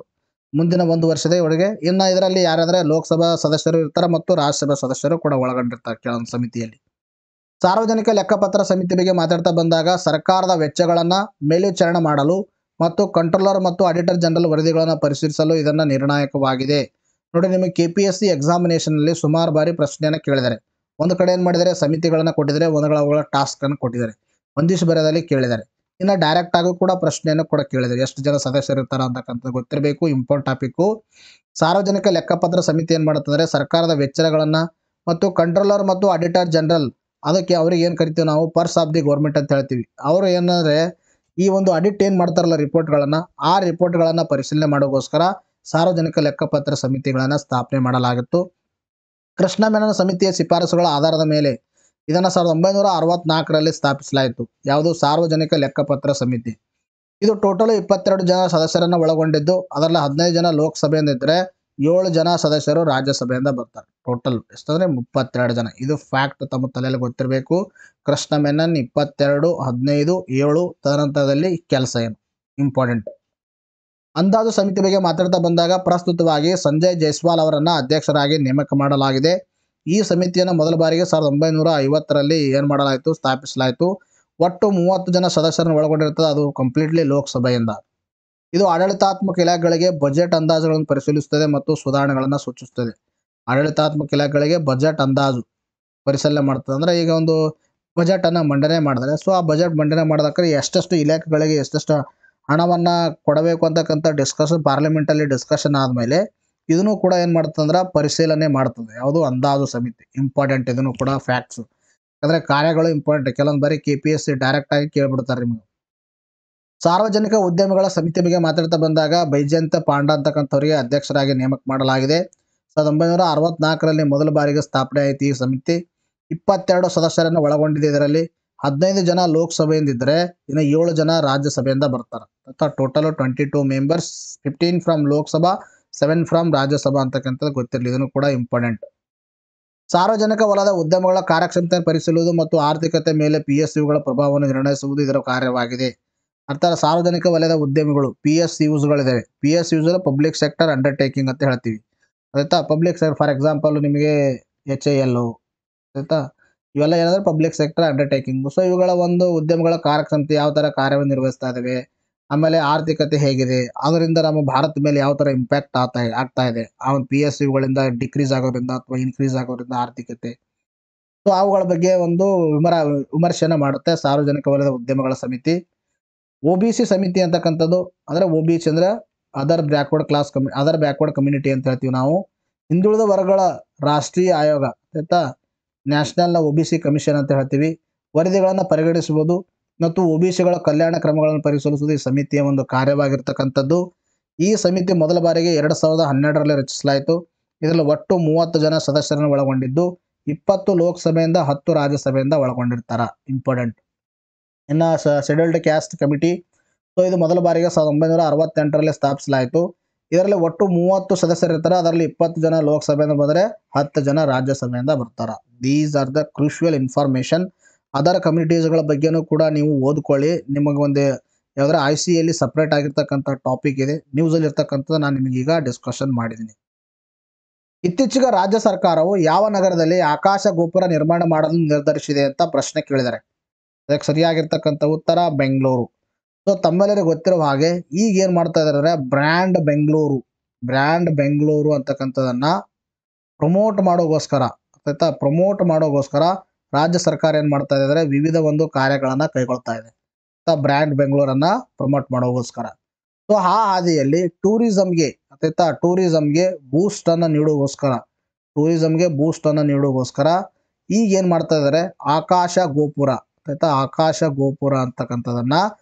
ಮುಂದಿನ 1 ವರ್ಷದ ಒಳಗೆ. ಇನ್ನು ಇದರಲ್ಲಿ ಯಾರಾದರೆ ಲೋಕಸಭಾ ಸದಸ್ಯರು ಇರ್ತಾರೆ ಮತ್ತು ರಾಜ್ಯಸಭಾ ಸದಸ್ಯರು ಕೂಡ ಒಳಗೊಂಡಿರ್ತಾರೆ ಕೆಲವೊಂದು ಸಮಿತಿಯಲ್ಲಿ. ಸಾರ್ವಜನಿಕ ಲೆಕ್ಕಪತ್ರ ಸಮಿತಿ ಬಗ್ಗೆ ಮಾತಾಡ್ತಾ ಬಂದಾಗ ಸರ್ಕಾರದ ವೆಚ್ಚಗಳನ್ನು ಮೇಲ್ವಿಚಾರಣೆ ಮಾಡಲು ಮತ್ತು ಕಂಟ್ರೋಲರ್ ಮತ್ತು ಆಡಿಟರ್ ಜನರಲ್ ವರದಿಗಳನ್ನು ಪರಿಶೀಲಿಸಲು ಇದನ್ನು ನಿರ್ಣಾಯಕವಾಗಿದೆ. ನೋಡಿ, ನಿಮಗೆ KPSC ಎಕ್ಸಾಮಿನೇಷನ್ನಲ್ಲಿ ಸುಮಾರು ಬಾರಿ ಪ್ರಶ್ನೆಯನ್ನು ಕೇಳಿದ್ದಾರೆ. ಒಂದು ಕಡೆ ಏನು ಮಾಡಿದರೆ ಸಮಿತಿಗಳನ್ನು ಕೊಟ್ಟಿದ್ದಾರೆ, ಅವುಗಳ ಟಾಸ್ಕನ್ನು ಕೊಟ್ಟಿದ್ದಾರೆ, ಒಂದಿಷ್ಟು ಬರೆದಲ್ಲಿ ಕೇಳಿದ್ದಾರೆ. ಇನ್ನು ಡೈರೆಕ್ಟ್ ಆಗಿ ಕೂಡ ಪ್ರಶ್ನೆಯನ್ನು ಕೂಡ ಕೇಳಿದ್ದಾರೆ, ಎಷ್ಟು ಜನ ಸದಸ್ಯರು ಇರ್ತಾರೆ ಅಂತಕ್ಕಂಥದ್ದು ಗೊತ್ತಿರಬೇಕು, ಇಂಪಾರ್ಟೆಂಟ್ ಟಾಪಿಕ್ಕು. ಸಾರ್ವಜನಿಕ ಲೆಕ್ಕಪತ್ರ ಸಮಿತಿ ಏನು ಮಾಡುತ್ತಂದರೆ ಸರ್ಕಾರದ ವೆಚ್ಚಗಳನ್ನು ಮತ್ತು ಕಂಟ್ರೋಲರ್ ಮತ್ತು ಆಡಿಟರ್ ಜನರಲ್, ಅದಕ್ಕೆ ಅವ್ರಿಗೆ ಏನು ಕರಿತೀವಿ ನಾವು, ಪರ್ಸ್ ಆಫ್ ದಿ ಗೌರ್ಮೆಂಟ್ ಅಂತ ಹೇಳ್ತೀವಿ. ಅವರು ಏನಂದರೆ ಈ ಒಂದು ಆಡಿಟ್ ಏನು ಮಾಡ್ತಾರಲ್ಲ ರಿಪೋರ್ಟ್ಗಳನ್ನು, ಆ ರಿಪೋರ್ಟ್ಗಳನ್ನು ಪರಿಶೀಲನೆ ಮಾಡೋಕ್ಕೋಸ್ಕರ ಸಾರ್ವಜನಿಕ ಲೆಕ್ಕಪತ್ರ ಸಮಿತಿಗಳನ್ನು ಸ್ಥಾಪನೆ ಮಾಡಲಾಗಿತ್ತು. ಕೃಷ್ಣ ಮೆನನ್ ಸಮಿತಿಯ ಶಿಫಾರಸುಗಳ ಆಧಾರದ ಮೇಲೆ ಇದನ್ನು 1964ರಲ್ಲಿ ಸ್ಥಾಪಿಸಲಾಯಿತು. ಯಾವುದು? ಸಾರ್ವಜನಿಕ ಲೆಕ್ಕಪತ್ರ ಸಮಿತಿ. ಇದು ಟೋಟಲ್ 22 ಜನ ಸದಸ್ಯರನ್ನು ಒಳಗೊಂಡಿದ್ದು, ಅದರಲ್ಲಿ 15 ಜನ ಲೋಕಸಭೆಯಿಂದ ಇದ್ದರೆ 7 ಜನ ಸದಸ್ಯರು ರಾಜ್ಯಸಭೆಯಿಂದ ಬರ್ತಾರೆ. ಟೋಟಲ್ ಎಷ್ಟಂದರೆ 32 ಜನ. ಇದು ಫ್ಯಾಕ್ಟ್ ತಮ್ಮ ತಲೆಯಲ್ಲಿ ಗೊತ್ತಿರಬೇಕು. ಕೃಷ್ಣ ಮೆನನ್ 22, 15, 7. ತದನಂತರದಲ್ಲಿ ಕೆಲಸ ಏನು ಇಂಪಾರ್ಟೆಂಟ್. ಅಂದಾಜು ಸಮಿತಿ ಬಗ್ಗೆ ಮಾತಾಡ್ತಾ ಬಂದಾಗ ಪ್ರಸ್ತುತವಾಗಿ ಸಂಜಯ್ ಜೈಸ್ವಾಲ್ ಅವರನ್ನು ಅಧ್ಯಕ್ಷರಾಗಿ ನೇಮಕ ಮಾಡಲಾಗಿದೆ. ಈ ಸಮಿತಿಯನ್ನು ಮೊದಲ ಬಾರಿಗೆ 1950ರಲ್ಲಿ ಏನು ಮಾಡಲಾಯಿತು, ಸ್ಥಾಪಿಸಲಾಯಿತು. ಒಟ್ಟು 30 ಜನ ಸದಸ್ಯರನ್ನು ಒಳಗೊಂಡಿರ್ತದೆ, ಅದು ಕಂಪ್ಲೀಟ್ಲಿ ಲೋಕಸಭೆಯಿಂದ. ಇದು ಆಡಳಿತಾತ್ಮಕ ಇಲಾಖೆಗಳಿಗೆ ಬಜೆಟ್ ಅಂದಾಜುಗಳನ್ನು ಪರಿಶೀಲಿಸುತ್ತದೆ ಮತ್ತು ಸುಧಾರಣೆಗಳನ್ನು ಸೂಚಿಸುತ್ತದೆ. ಆಡಳಿತಾತ್ಮಕ ಇಲಾಖೆಗಳಿಗೆ ಬಜೆಟ್ ಅಂದಾಜು ಪರಿಶೀಲನೆ ಮಾಡ್ತದೆ. ಅಂದರೆ ಈಗ ಒಂದು ಬಜೆಟನ್ನು ಮಂಡನೆ ಮಾಡಿದ್ರೆ, ಸೊ ಆ ಬಜೆಟ್ ಮಂಡನೆ ಮಾಡೋದಕ್ಕೆ ಎಷ್ಟೆಷ್ಟು ಇಲಾಖೆಗಳಿಗೆ ಎಷ್ಟೆಷ್ಟು ಹಣವನ್ನು ಕೊಡಬೇಕು ಅಂತಕ್ಕಂಥ ಪಾರ್ಲಿಮೆಂಟಲ್ಲಿ ಡಿಸ್ಕಷನ್ ಆದಮೇಲೆ ಇದನ್ನು ಕೂಡ ಏನು ಮಾಡ್ತಂದ್ರೆ ಪರಿಶೀಲನೆ ಮಾಡ್ತದೆ. ಯಾವುದು? ಅಂದಾಜು ಸಮಿತಿ. ಇಂಪಾರ್ಟೆಂಟ್, ಇದನ್ನು ಕೂಡ ಫ್ಯಾಕ್ಟ್ಸು. ಯಾಕಂದರೆ ಕಾರ್ಯಗಳು ಇಂಪಾರ್ಟೆಂಟ್. ಕೆಲವೊಂದು ಬಾರಿ KPSC ಡೈರೆಕ್ಟಾಗಿ ಕೇಳ್ಬಿಡ್ತಾರೆ ನಿಮಗೆ. ಸಾರ್ವಜನಿಕ ಉದ್ಯಮಗಳ ಸಮಿತಿ ಬಗ್ಗೆ ಮಾತಾಡ್ತಾ ಬಂದಾಗ ಬೈಜಯಂತ ಪಾಂಡಾ ಅಂತಕ್ಕಂಥವರಿಗೆ ಅಧ್ಯಕ್ಷರಾಗಿ ನೇಮಕ ಮಾಡಲಾಗಿದೆ. 1964ರಲ್ಲಿ ಮೊದಲ ಬಾರಿಗೆ ಸ್ಥಾಪನೆ ಆಯಿತು ಈ ಸಮಿತಿ. 22 ಸದಸ್ಯರನ್ನು ಒಳಗೊಂಡಿದೆ. ಇದರಲ್ಲಿ 15 ಜನ ಲೋಕಸಭೆಯಿಂದ ಇದ್ದರೆ ಇನ್ನು 7 ಜನ ರಾಜ್ಯಸಭೆಯಿಂದ ಬರ್ತಾರೆ. Total 22 members, 15 from Lok Sabha, 7 from Rajya Sabha ಅಂತಕ್ಕಂಥದ್ದು ಗೊತ್ತಿರಲಿ, ಇದನ್ನು ಕೂಡ ಇಂಪಾರ್ಟೆಂಟ್. ಸಾರ್ವಜನಿಕ ವಲಯದ ಉದ್ಯಮಗಳ ಕಾರ್ಯಕ್ಷಮತೆಯನ್ನು ಪರಿಶೀಲಿಸುವುದು ಮತ್ತು ಆರ್ಥಿಕತೆ ಮೇಲೆ PSUಗಳ ಪ್ರಭಾವವನ್ನು ನಿರ್ಣಯಿಸುವುದು ಇದರ ಕಾರ್ಯವಾಗಿದೆ. ಅರ್ಥಾತ್ ಸಾರ್ವಜನಿಕ ವಲಯದ ಉದ್ಯಮಿಗಳು PSUಗಳಿದ್ದಾವೆ. PSUs ಪಬ್ಲಿಕ್ ಸೆಕ್ಟರ್ ಅಂಡರ್ಟೇಕಿಂಗ್ ಅಂತ ಹೇಳ್ತೀವಿ. ಆಯಿತಾ? ಪಬ್ಲಿಕ್ ಸೆಕ್ಟರ್ ಫಾರ್ ಎಕ್ಸಾಂಪಲ್ ನಿಮಗೆ HAL, ಆಯಿತಾ, ಇವೆಲ್ಲ ಏನಂದರೆ ಪಬ್ಲಿಕ್ ಸೆಕ್ಟರ್ ಅಂಡರ್ಟೇಕಿಂಗು. ಸೊ ಇವುಗಳ ಒಂದು ಉದ್ಯಮಗಳ ಕಾರ್ಯಕ್ಷಮತೆ ಯಾವ ಥರ ಕಾರ್ಯವನ್ನು ನಿರ್ವಹಿಸ್ತಾ ಇದ್ದಾವೆ, ಆಮೇಲೆ ಆರ್ಥಿಕತೆ ಹೇಗಿದೆ, ಅದರಿಂದ ನಮ್ಮ ಭಾರತದ ಮೇಲೆ ಯಾವ ಥರ ಇಂಪ್ಯಾಕ್ಟ್ ಆಗ್ತಾ ಇದೆ, ಆ ಒಂದು PSUಗಳಿಂದ ಡಿಕ್ರೀಸ್ ಆಗೋದ್ರಿಂದ ಅಥವಾ ಇನ್ಕ್ರೀಸ್ ಆಗೋದ್ರಿಂದ ಆರ್ಥಿಕತೆ. ಸೊ ಅವುಗಳ ಬಗ್ಗೆ ಒಂದು ವಿಮರ್ಶೆಯನ್ನು ಮಾಡುತ್ತೆ ಸಾರ್ವಜನಿಕ ವಲಯದ ಉದ್ಯಮಗಳ ಸಮಿತಿ. OBC ಸಮಿತಿ ಅಂತಕ್ಕಂಥದ್ದು ಅಂದರೆ OBC ಅಂದರೆ ಅದರ್ ಬ್ಯಾಕ್ವರ್ಡ್ ಕಮ್ಯುನಿಟಿ ಅಂತ ಹೇಳ್ತೀವಿ ನಾವು. ಹಿಂದುಳಿದ ವರ್ಗಗಳ ರಾಷ್ಟ್ರೀಯ ಆಯೋಗ, ಆಯಿತಾ, ನ್ಯಾಷನಲ್ OBC ಕಮಿಷನ್ ಅಂತ ಹೇಳ್ತೀವಿ. ವರದಿಗಳನ್ನು ಪರಿಗಣಿಸುವುದು ಮತ್ತು OBCಗಳ ಕಲ್ಯಾಣ ಕ್ರಮಗಳನ್ನು ಪರಿಶೀಲಿಸುವುದು ಈ ಸಮಿತಿಯ ಒಂದು ಕಾರ್ಯವಾಗಿರ್ತಕ್ಕಂಥದ್ದು. ಈ ಸಮಿತಿ ಮೊದಲ ಬಾರಿಗೆ 2012ರಲ್ಲಿ ರಚಿಸಲಾಯಿತು. ಇದರಲ್ಲಿ ಒಟ್ಟು 30 ಜನ ಸದಸ್ಯರನ್ನು ಒಳಗೊಂಡಿದ್ದು 20 ಲೋಕಸಭೆಯಿಂದ 10 ರಾಜ್ಯಸಭೆಯಿಂದ ಒಳಗೊಂಡಿರ್ತಾರೆ. ಇಂಪಾರ್ಟೆಂಟ್. ಇನ್ನು ಶೆಡ್ಯೂಲ್ಡ್ ಕ್ಯಾಸ್ಟ್ ಕಮಿಟಿ, ಸೊ ಇದು ಮೊದಲ ಬಾರಿಗೆ 1968ರಲ್ಲಿ ಸ್ಥಾಪಿಸಲಾಯಿತು. ಇದರಲ್ಲಿ ಒಟ್ಟು 30 ಸದಸ್ಯರು ಇರ್ತಾರೆ. ಅದರಲ್ಲಿ 20 ಜನ ಲೋಕಸಭೆಯಿಂದ ಬಂದರೆ 10 ಜನ ರಾಜ್ಯಸಭೆಯಿಂದ ಬರ್ತಾರೆ. These are the crucial information. Other ಕಮ್ಯುನಿಟೀಸ್ಗಳ ಬಗ್ಗೆನೂ ಕೂಡ ನೀವು ಓದ್ಕೊಳ್ಳಿ. ನಿಮಗೆ ಒಂದು ಯಾವ್ದಾದ್ರೆ ICAಯಲ್ಲಿ ಸಪ್ರೇಟ್ ಆಗಿರ್ತಕ್ಕಂಥ ಟಾಪಿಕ್ ಇದೆ, ನ್ಯೂಸಲ್ಲಿ ಇರ್ತಕ್ಕಂಥದ್ದು ನಾನು ನಿಮಗೀಗ ಡಿಸ್ಕಷನ್ ಮಾಡಿದ್ದೀನಿ. ಇತ್ತೀಚೆಗೆ ರಾಜ್ಯ ಸರ್ಕಾರವು ಯಾವ ನಗರದಲ್ಲಿ ಆಕಾಶ ಗೋಪುರ ನಿರ್ಮಾಣ ಮಾಡಲು ನಿರ್ಧರಿಸಿದೆ ಅಂತ ಪ್ರಶ್ನೆ ಕೇಳಿದ್ದಾರೆ. ಅದಕ್ಕೆ ಸರಿಯಾಗಿರ್ತಕ್ಕಂಥ ಉತ್ತರ ಬೆಂಗಳೂರು. ಸೊ ತಮ್ಮೆಲ್ಲರಿಗೂ ಗೊತ್ತಿರುವ ಹಾಗೆ ಈಗ ಏನ್ ಮಾಡ್ತಾ ಇದಾರೆ ಅಂದ್ರೆ ಬ್ರ್ಯಾಂಡ್ ಬೆಂಗಳೂರು ಅಂತಕ್ಕಂಥದನ್ನ ಪ್ರಮೋಟ್ ಮಾಡೋಗೋಸ್ಕರ ರಾಜ್ಯ ಸರ್ಕಾರ ಏನ್ ಮಾಡ್ತಾ ಇದ್ದಾರೆ, ವಿವಿಧ ಒಂದು ಕಾರ್ಯಗಳನ್ನ ಕೈಗೊಳ್ತಾ ಇದೆ ಬ್ರ್ಯಾಂಡ್ ಬೆಂಗಳೂರನ್ನ ಪ್ರಮೋಟ್ ಮಾಡೋಗೋಸ್ಕರ. ಸೊ ಆ ಹಾದಿಯಲ್ಲಿ ಟೂರಿಸಂಗೆ ಬೂಸ್ಟ್ ಅನ್ನ ನೀಡುಗೋಸ್ಕರ ಈಗ ಏನ್ ಮಾಡ್ತಾ ಇದ್ದಾರೆ, ಆಕಾಶ ಗೋಪುರ ಅಂತಕ್ಕಂಥದನ್ನ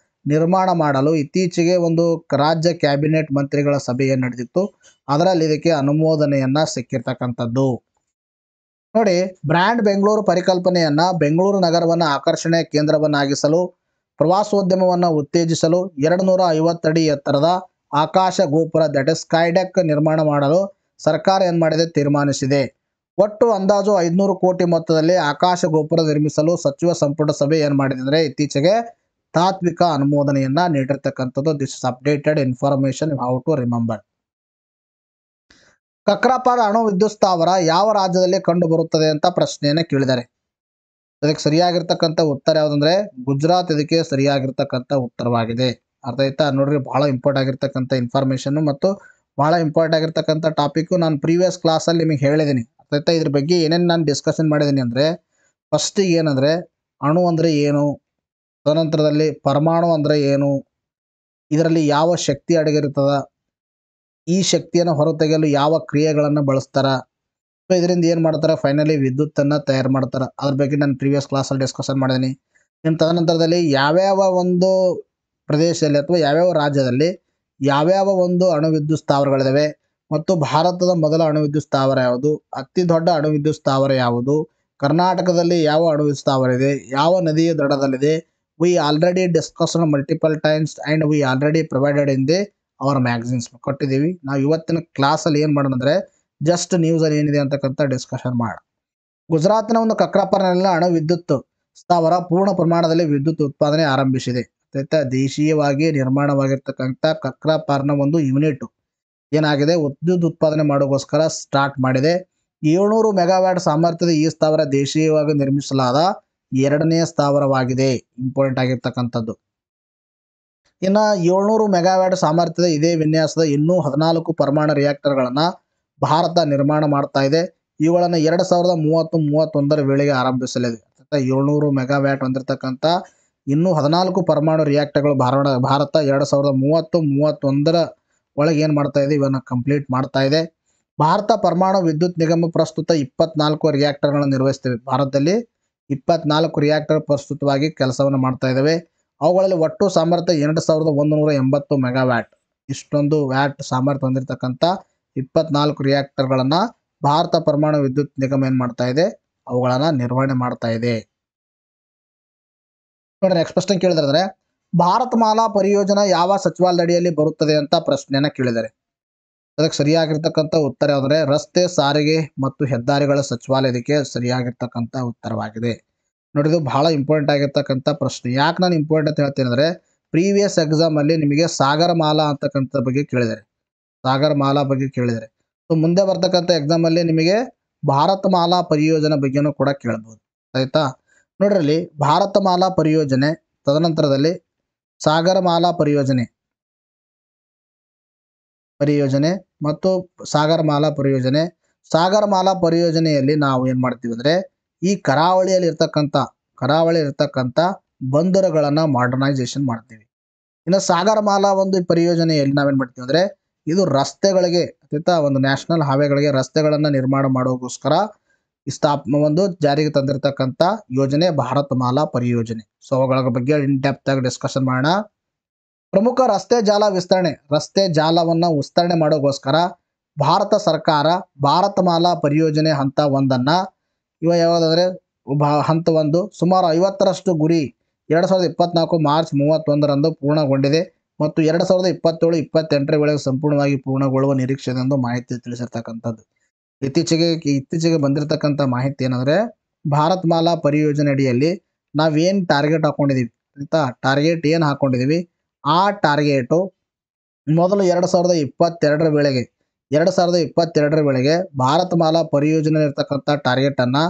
ನಿರ್ಮಾಣ ಮಾಡಲು ಇತ್ತೀಚೆಗೆ ಒಂದು ರಾಜ್ಯ ಕ್ಯಾಬಿನೆಟ್ ಮಂತ್ರಿಗಳ ಸಭೆ ಏನ್ ನಡೆದಿತ್ತು, ಅದರಲ್ಲಿ ಇದಕ್ಕೆ ಅನುಮೋದನೆಯನ್ನ ಸಿಕ್ಕಿರ್ತಕ್ಕಂಥದ್ದು. ನೋಡಿ, ಬ್ರ್ಯಾಂಡ್ ಬೆಂಗಳೂರು ಪರಿಕಲ್ಪನೆಯನ್ನ ಬೆಂಗಳೂರು ನಗರವನ್ನ ಆಕರ್ಷಣೆಯ ಕೇಂದ್ರವನ್ನಾಗಿಸಲು, ಪ್ರವಾಸೋದ್ಯಮವನ್ನು ಉತ್ತೇಜಿಸಲು 250 ಅಡಿ ಎತ್ತರದ ಆಕಾಶ ಗೋಪುರ ಸ್ಕೈಡೆಕ್ ನಿರ್ಮಾಣ ಮಾಡಲು ಸರ್ಕಾರ ಏನ್ ಮಾಡಿದೆ, ತೀರ್ಮಾನಿಸಿದೆ. ಒಟ್ಟು ಅಂದಾಜು 500 ಕೋಟಿ ಮೊತ್ತದಲ್ಲಿ ಆಕಾಶ ಗೋಪುರ ನಿರ್ಮಿಸಲು ಸಚಿವ ಸಂಪುಟ ಸಭೆ ಏನ್ ಮಾಡಿದೆ ಅಂದ್ರೆ ಇತ್ತೀಚೆಗೆ ತಾತ್ವಿಕ ಅನುಮೋದನೆಯನ್ನ ನೀಡಿರ್ತಕ್ಕಂಥದ್ದು. This is updated information how to remember. Kakrapar ಅಣು ವಿದ್ಯುತ್ ಸ್ಥಾವರ ಯಾವ ರಾಜ್ಯದಲ್ಲಿ ಕಂಡು ಬರುತ್ತದೆ ಅಂತ ಪ್ರಶ್ನೆಯನ್ನ ಕೇಳಿದ್ದಾರೆ. ಅದಕ್ಕೆ ಸರಿಯಾಗಿರ್ತಕ್ಕಂಥ ಉತ್ತರ ಯಾವುದಂದ್ರೆ ಗುಜರಾತ್ ಇದಕ್ಕೆ ಸರಿಯಾಗಿರ್ತಕ್ಕಂಥ ಉತ್ತರವಾಗಿದೆ. ಅರ್ಥ ಆಯ್ತಾ? ನೋಡ್ರಿ, ಬಹಳ ಇಂಪಾರ್ಟೆಂಟ್ ಆಗಿರ್ತಕ್ಕಂಥ ಇನ್ಫಾರ್ಮೇಶನ್ ಮತ್ತು ಬಹಳ ಇಂಪಾರ್ಟೆಂಟ್ ಆಗಿರ್ತಕ್ಕಂಥ ಟಾಪಿಕ್ ನಾನು ಪ್ರೀವಿಯಸ್ ಕ್ಲಾಸಲ್ಲಿ ನಿಮಗೆ ಹೇಳಿದ್ದೀನಿ. ಅರ್ಥ ಆಯ್ತಾ? ಇದ್ರ ಬಗ್ಗೆ ಏನೇನು ನಾನು ಡಿಸ್ಕಷನ್ ಮಾಡಿದ್ದೀನಿ ಅಂದ್ರೆ, ಫಸ್ಟ್ ಏನಂದ್ರೆ ಅಣು ಅಂದ್ರೆ ಏನು, ತದನಂತರದಲ್ಲಿ ಪರಮಾಣು ಅಂದ್ರೆ ಏನು, ಇದರಲ್ಲಿ ಯಾವ ಶಕ್ತಿ ಅಡಗಿರ್ತದ, ಈ ಶಕ್ತಿಯನ್ನು ಹೊರತೆಗೆಯಲು ಯಾವ ಕ್ರಿಯೆಗಳನ್ನು ಬಳಸ್ತಾರ, ಸೊ ಇದರಿಂದ ಏನು ಮಾಡ್ತಾರೆ, ಫೈನಲಿ ವಿದ್ಯುತ್ತನ್ನು ತಯಾರು ಮಾಡ್ತಾರೆ. ಅದ್ರ ಬಗ್ಗೆ ನಾನು ಪ್ರೀವಿಯಸ್ ಕ್ಲಾಸಲ್ಲಿ ಡಿಸ್ಕಷನ್ ಮಾಡಿದ್ದೀನಿ. ಇನ್ನು ತದನಂತರದಲ್ಲಿ ಯಾವ್ಯಾವ ಒಂದು ಪ್ರದೇಶದಲ್ಲಿ ಅಥವಾ ಯಾವ್ಯಾವ ರಾಜ್ಯದಲ್ಲಿ ಯಾವ್ಯಾವ ಒಂದು ಅಣು ವಿದ್ಯುತ್ ಸ್ಥಾವರಗಳಿದಾವೆ ಮತ್ತು ಭಾರತದ ಮೊದಲ ಅಣು ವಿದ್ಯುತ್ ಸ್ಥಾವರ ಯಾವುದು, ಅತಿ ದೊಡ್ಡ ಅಣು ವಿದ್ಯುತ್ ಸ್ಥಾವರ ಯಾವುದು, ಕರ್ನಾಟಕದಲ್ಲಿ ಯಾವ ಅಣು ವಿದ್ಯುತ್ ಸ್ಥಾವರ ಇದೆ, ಯಾವ ನದಿಯ ದಡದಲ್ಲಿದೆ. We already discussed multiple times and we already provided in the our magazines ಕೊಟ್ಟಿದ್ದೀವಿ. ನಾವು ಇವತ್ತಿನ ಕ್ಲಾಸಲ್ಲಿ ಏನು ಮಾಡೋಣ ಅಂದರೆ ಜಸ್ಟ್ ನ್ಯೂಸಲ್ಲಿ ಏನಿದೆ ಅಂತಕ್ಕಂಥ ಡಿಸ್ಕಷನ್ ಮಾಡ. ಗುಜರಾತ್ನ ಒಂದು ಕಕ್ರಾಪರ್ನಲ್ಲಿನ ಅಣು ವಿದ್ಯುತ್ ಸ್ಥಾವರ ಪೂರ್ಣ ಪ್ರಮಾಣದಲ್ಲಿ ವಿದ್ಯುತ್ ಉತ್ಪಾದನೆ ಆರಂಭಿಸಿದೆ. ದೇಶೀಯವಾಗಿ ನಿರ್ಮಾಣವಾಗಿರ್ತಕ್ಕಂಥ ಕಕ್ರಾಪರ್ನ ಒಂದು ಯೂನಿಟ್ ಏನಾಗಿದೆ, ವಿದ್ಯುತ್ ಉತ್ಪಾದನೆ ಮಾಡೋಗೋಸ್ಕರ ಸ್ಟಾರ್ಟ್ ಮಾಡಿದೆ. 700 ಮೆಗಾವ್ಯಾಟ್ ಸಾಮರ್ಥ್ಯದ ಈ ಸ್ಥಾವರ ದೇಶೀಯವಾಗಿ ನಿರ್ಮಿಸಲಾದ 2ನೇ ಸ್ಥಾವರವಾಗಿದೆ. ಇಂಪಾರ್ಟೆಂಟ್ ಆಗಿರ್ತಕ್ಕಂಥದ್ದು. ಇನ್ನು 700 ಮೆಗಾವ್ಯಾಟ್ ಸಾಮರ್ಥ್ಯದ ಇದೇ ವಿನ್ಯಾಸದ ಇನ್ನೂ 14 ಪರಮಾಣು ರಿಯಾಕ್ಟರ್ಗಳನ್ನು ಭಾರತ ನಿರ್ಮಾಣ ಮಾಡ್ತಾ ಇದೆ. ಇವುಗಳನ್ನು 2030-31 ವೇಳೆಗೆ ಆರಂಭಿಸಲಿದೆ. 700 ಮೆಗಾವ್ಯಾಟ್ ಹೊಂದಿರತಕ್ಕಂಥ ಇನ್ನೂ 14 ಪರಮಾಣು ರಿಯಾಕ್ಟರ್ಗಳು ಭಾರತ 2030-31 ಒಳಗೆ ಏನು ಮಾಡ್ತಾ ಇದೆ, ಇವನ್ನ ಕಂಪ್ಲೀಟ್ ಮಾಡ್ತಾ ಇದೆ. ಭಾರತ ಪರಮಾಣು ವಿದ್ಯುತ್ ನಿಗಮ ಪ್ರಸ್ತುತ 24 ರಿಯಾಕ್ಟರ್ಗಳನ್ನು ನಿರ್ವಹಿಸ್ತೇವೆ. ಭಾರತದಲ್ಲಿ 24 ರಿಯಾಕ್ಟರ್ ಪ್ರಸ್ತುತವಾಗಿ ಕೆಲಸವನ್ನು ಮಾಡ್ತಾ ಇದ್ದಾವೆ. ಅವುಗಳಲ್ಲಿ ಒಟ್ಟು ಸಾಮರ್ಥ್ಯ 2180 ಮೆಗಾವ್ಯಾಟ್. ಇಷ್ಟೊಂದು ವ್ಯಾಟ್ ಸಾಮರ್ಥ್ಯ ಹೊಂದಿರತಕ್ಕಂಥ 24 ರಿಯಾಕ್ಟರ್ಗಳನ್ನು ಭಾರತ ಪರಮಾಣು ವಿದ್ಯುತ್ ನಿಗಮ ಏನು ಮಾಡ್ತಾ ಇದೆ, ಅವುಗಳನ್ನು ನಿರ್ವಹಣೆ ಮಾಡ್ತಾ ಇದೆ. ನೋಡಿ, ನೆಕ್ಸ್ಟ್ ಪ್ರಶ್ನೆ ಕೇಳಿದ್ರೆ ಭಾರತ್ ಮಾಲಾ ಪರಿಯೋಜನಾ ಯಾವ ಸಚಿವಾಲಯದ ಅಡಿಯಲ್ಲಿ ಬರುತ್ತದೆ ಅಂತ ಪ್ರಶ್ನೆಯನ್ನ ಕೇಳಿದ್ದಾರೆ. ಅದಕ್ಕೆ ಸರಿಯಾಗಿರ್ತಕ್ಕಂಥ ಉತ್ತರ ಯಾವುದಂದ್ರೆ ರಸ್ತೆ ಸಾರಿಗೆ ಮತ್ತು ಹೆದ್ದಾರಿಗಳ ಸಚಿವಾಲಯ ಇದಕ್ಕೆ ಸರಿಯಾಗಿರ್ತಕ್ಕಂಥ ಉತ್ತರವಾಗಿದೆ. ನೋಡಿ, ಇದು ಬಹಳ ಇಂಪಾರ್ಟೆಂಟ್ ಆಗಿರ್ತಕ್ಕಂಥ ಪ್ರಶ್ನೆ. ಯಾಕೆ ನಾನು ಇಂಪಾರ್ಟೆಂಟ್ ಅಂತ ಹೇಳ್ತೀನಿ ಅಂದರೆ ಪ್ರೀವಿಯಸ್ ಎಕ್ಸಾಮ್ ಅಲ್ಲಿ ನಿಮಗೆ ಸಾಗರ ಮಾಲಾ ಅಂತಕ್ಕಂಥ ಬಗ್ಗೆ ಕೇಳಿದ್ದಾರೆ. ಸೊ ಮುಂದೆ ಬರ್ತಕ್ಕಂಥ ಎಕ್ಸಾಮ್ ಅಲ್ಲಿ ನಿಮಗೆ ಭಾರತ ಮಾಲಾ ಪರಿಯೋಜನೆ ಬಗ್ಗೆನೂ ಕೂಡ ಕೇಳಬಹುದು. ಆಯ್ತಾ? ನೋಡ್ರಲ್ಲಿ, ಭಾರತ ಮಾಲಾ ಪರಿಯೋಜನೆ, ತದನಂತರದಲ್ಲಿ ಸಾಗರ ಮಾಲಾ ಪರಿಯೋಜನೆ ಮತ್ತು ಸಾಗರ ಮಾಲಾ ಪರಿಯೋಜನೆಯಲ್ಲಿ ನಾವು ಏನ್ ಮಾಡ್ತೀವಿ ಅಂದ್ರೆ ಈ ಕರಾವಳಿಯಲ್ಲಿ ಇರ್ತಕ್ಕಂಥ ಬಂದರುಗಳನ್ನ ಮಾಡರ್ನೈಸೇಷನ್ ಮಾಡ್ತೀವಿ. ಇನ್ನು ಸಾಗರ ಮಾಲಾ ಒಂದು ಪರಿಯೋಜನೆಯಲ್ಲಿ ನಾವೇನ್ ಮಾಡ್ತೀವಿ ಅಂದ್ರೆ ಇದು ರಸ್ತೆಗಳಿಗೆ ಒಂದು ನ್ಯಾಷನಲ್ ಹೈವೇಗಳಿಗೆ ರಸ್ತೆಗಳನ್ನ ನಿರ್ಮಾಣ ಮಾಡೋಗೋಸ್ಕರ ಒಂದು ಜಾರಿಗೆ ತಂದಿರತಕ್ಕಂಥ ಯೋಜನೆ ಭಾರತ ಮಾಲಾ ಪರಿಯೋಜನೆ. ಸೊ ಅವುಗಳ ಬಗ್ಗೆ ಇನ್ ಡೆಪ್ತ್ ಆಗಿ ಡಿಸ್ಕಷನ್ ಮಾಡೋಣ. ಪ್ರಮುಖ ರಸ್ತೆ ಜಾಲವನ್ನ ವಿಸ್ತರಣೆ ಮಾಡೋಗೋಸ್ಕರ ಭಾರತ ಸರ್ಕಾರ ಭಾರತ ಮಾಲಾ ಪರಿಯೋಜನೆ ಹಂತ 1 ಯಾವ್ದಂದ್ರೆ ಹಂತ 1 ಸುಮಾರು 50ರಷ್ಟು ಗುರಿ 2024 ಮಾರ್ಚ್ 31 ಪೂರ್ಣಗೊಂಡಿದೆ ಮತ್ತು 2027-28 ವೇಳೆಗೆ ಸಂಪೂರ್ಣವಾಗಿ ಪೂರ್ಣಗೊಳ್ಳುವ ನಿರೀಕ್ಷೆ ಎಂದು ಮಾಹಿತಿ ತಿಳಿಸಿರ್ತಕ್ಕಂಥದ್ದು. ಇತ್ತೀಚೆಗೆ ಬಂದಿರತಕ್ಕಂಥ ಮಾಹಿತಿ ಏನಂದ್ರೆ ಭಾರತ್ ಮಾಲಾ ಪರಿಯೋಜನೆ ಅಡಿಯಲ್ಲಿ ನಾವೇನ್ ಟಾರ್ಗೆಟ್ ಹಾಕೊಂಡಿದೀವಿ ಅಂತ ಟಾರ್ಗೆಟ್ ಏನು ಹಾಕೊಂಡಿದೀವಿ ಆ ಟಾರ್ಗೆಟು ಮೊದಲು 2022ರ ವೇಳೆಗೆ 2022ರ ವೇಳೆಗೆ ಭಾರತಮಾಲಾ ಪರಿಯೋಜನೆ ಇರತಕ್ಕಂಥ ಟಾರ್ಗೆಟನ್ನು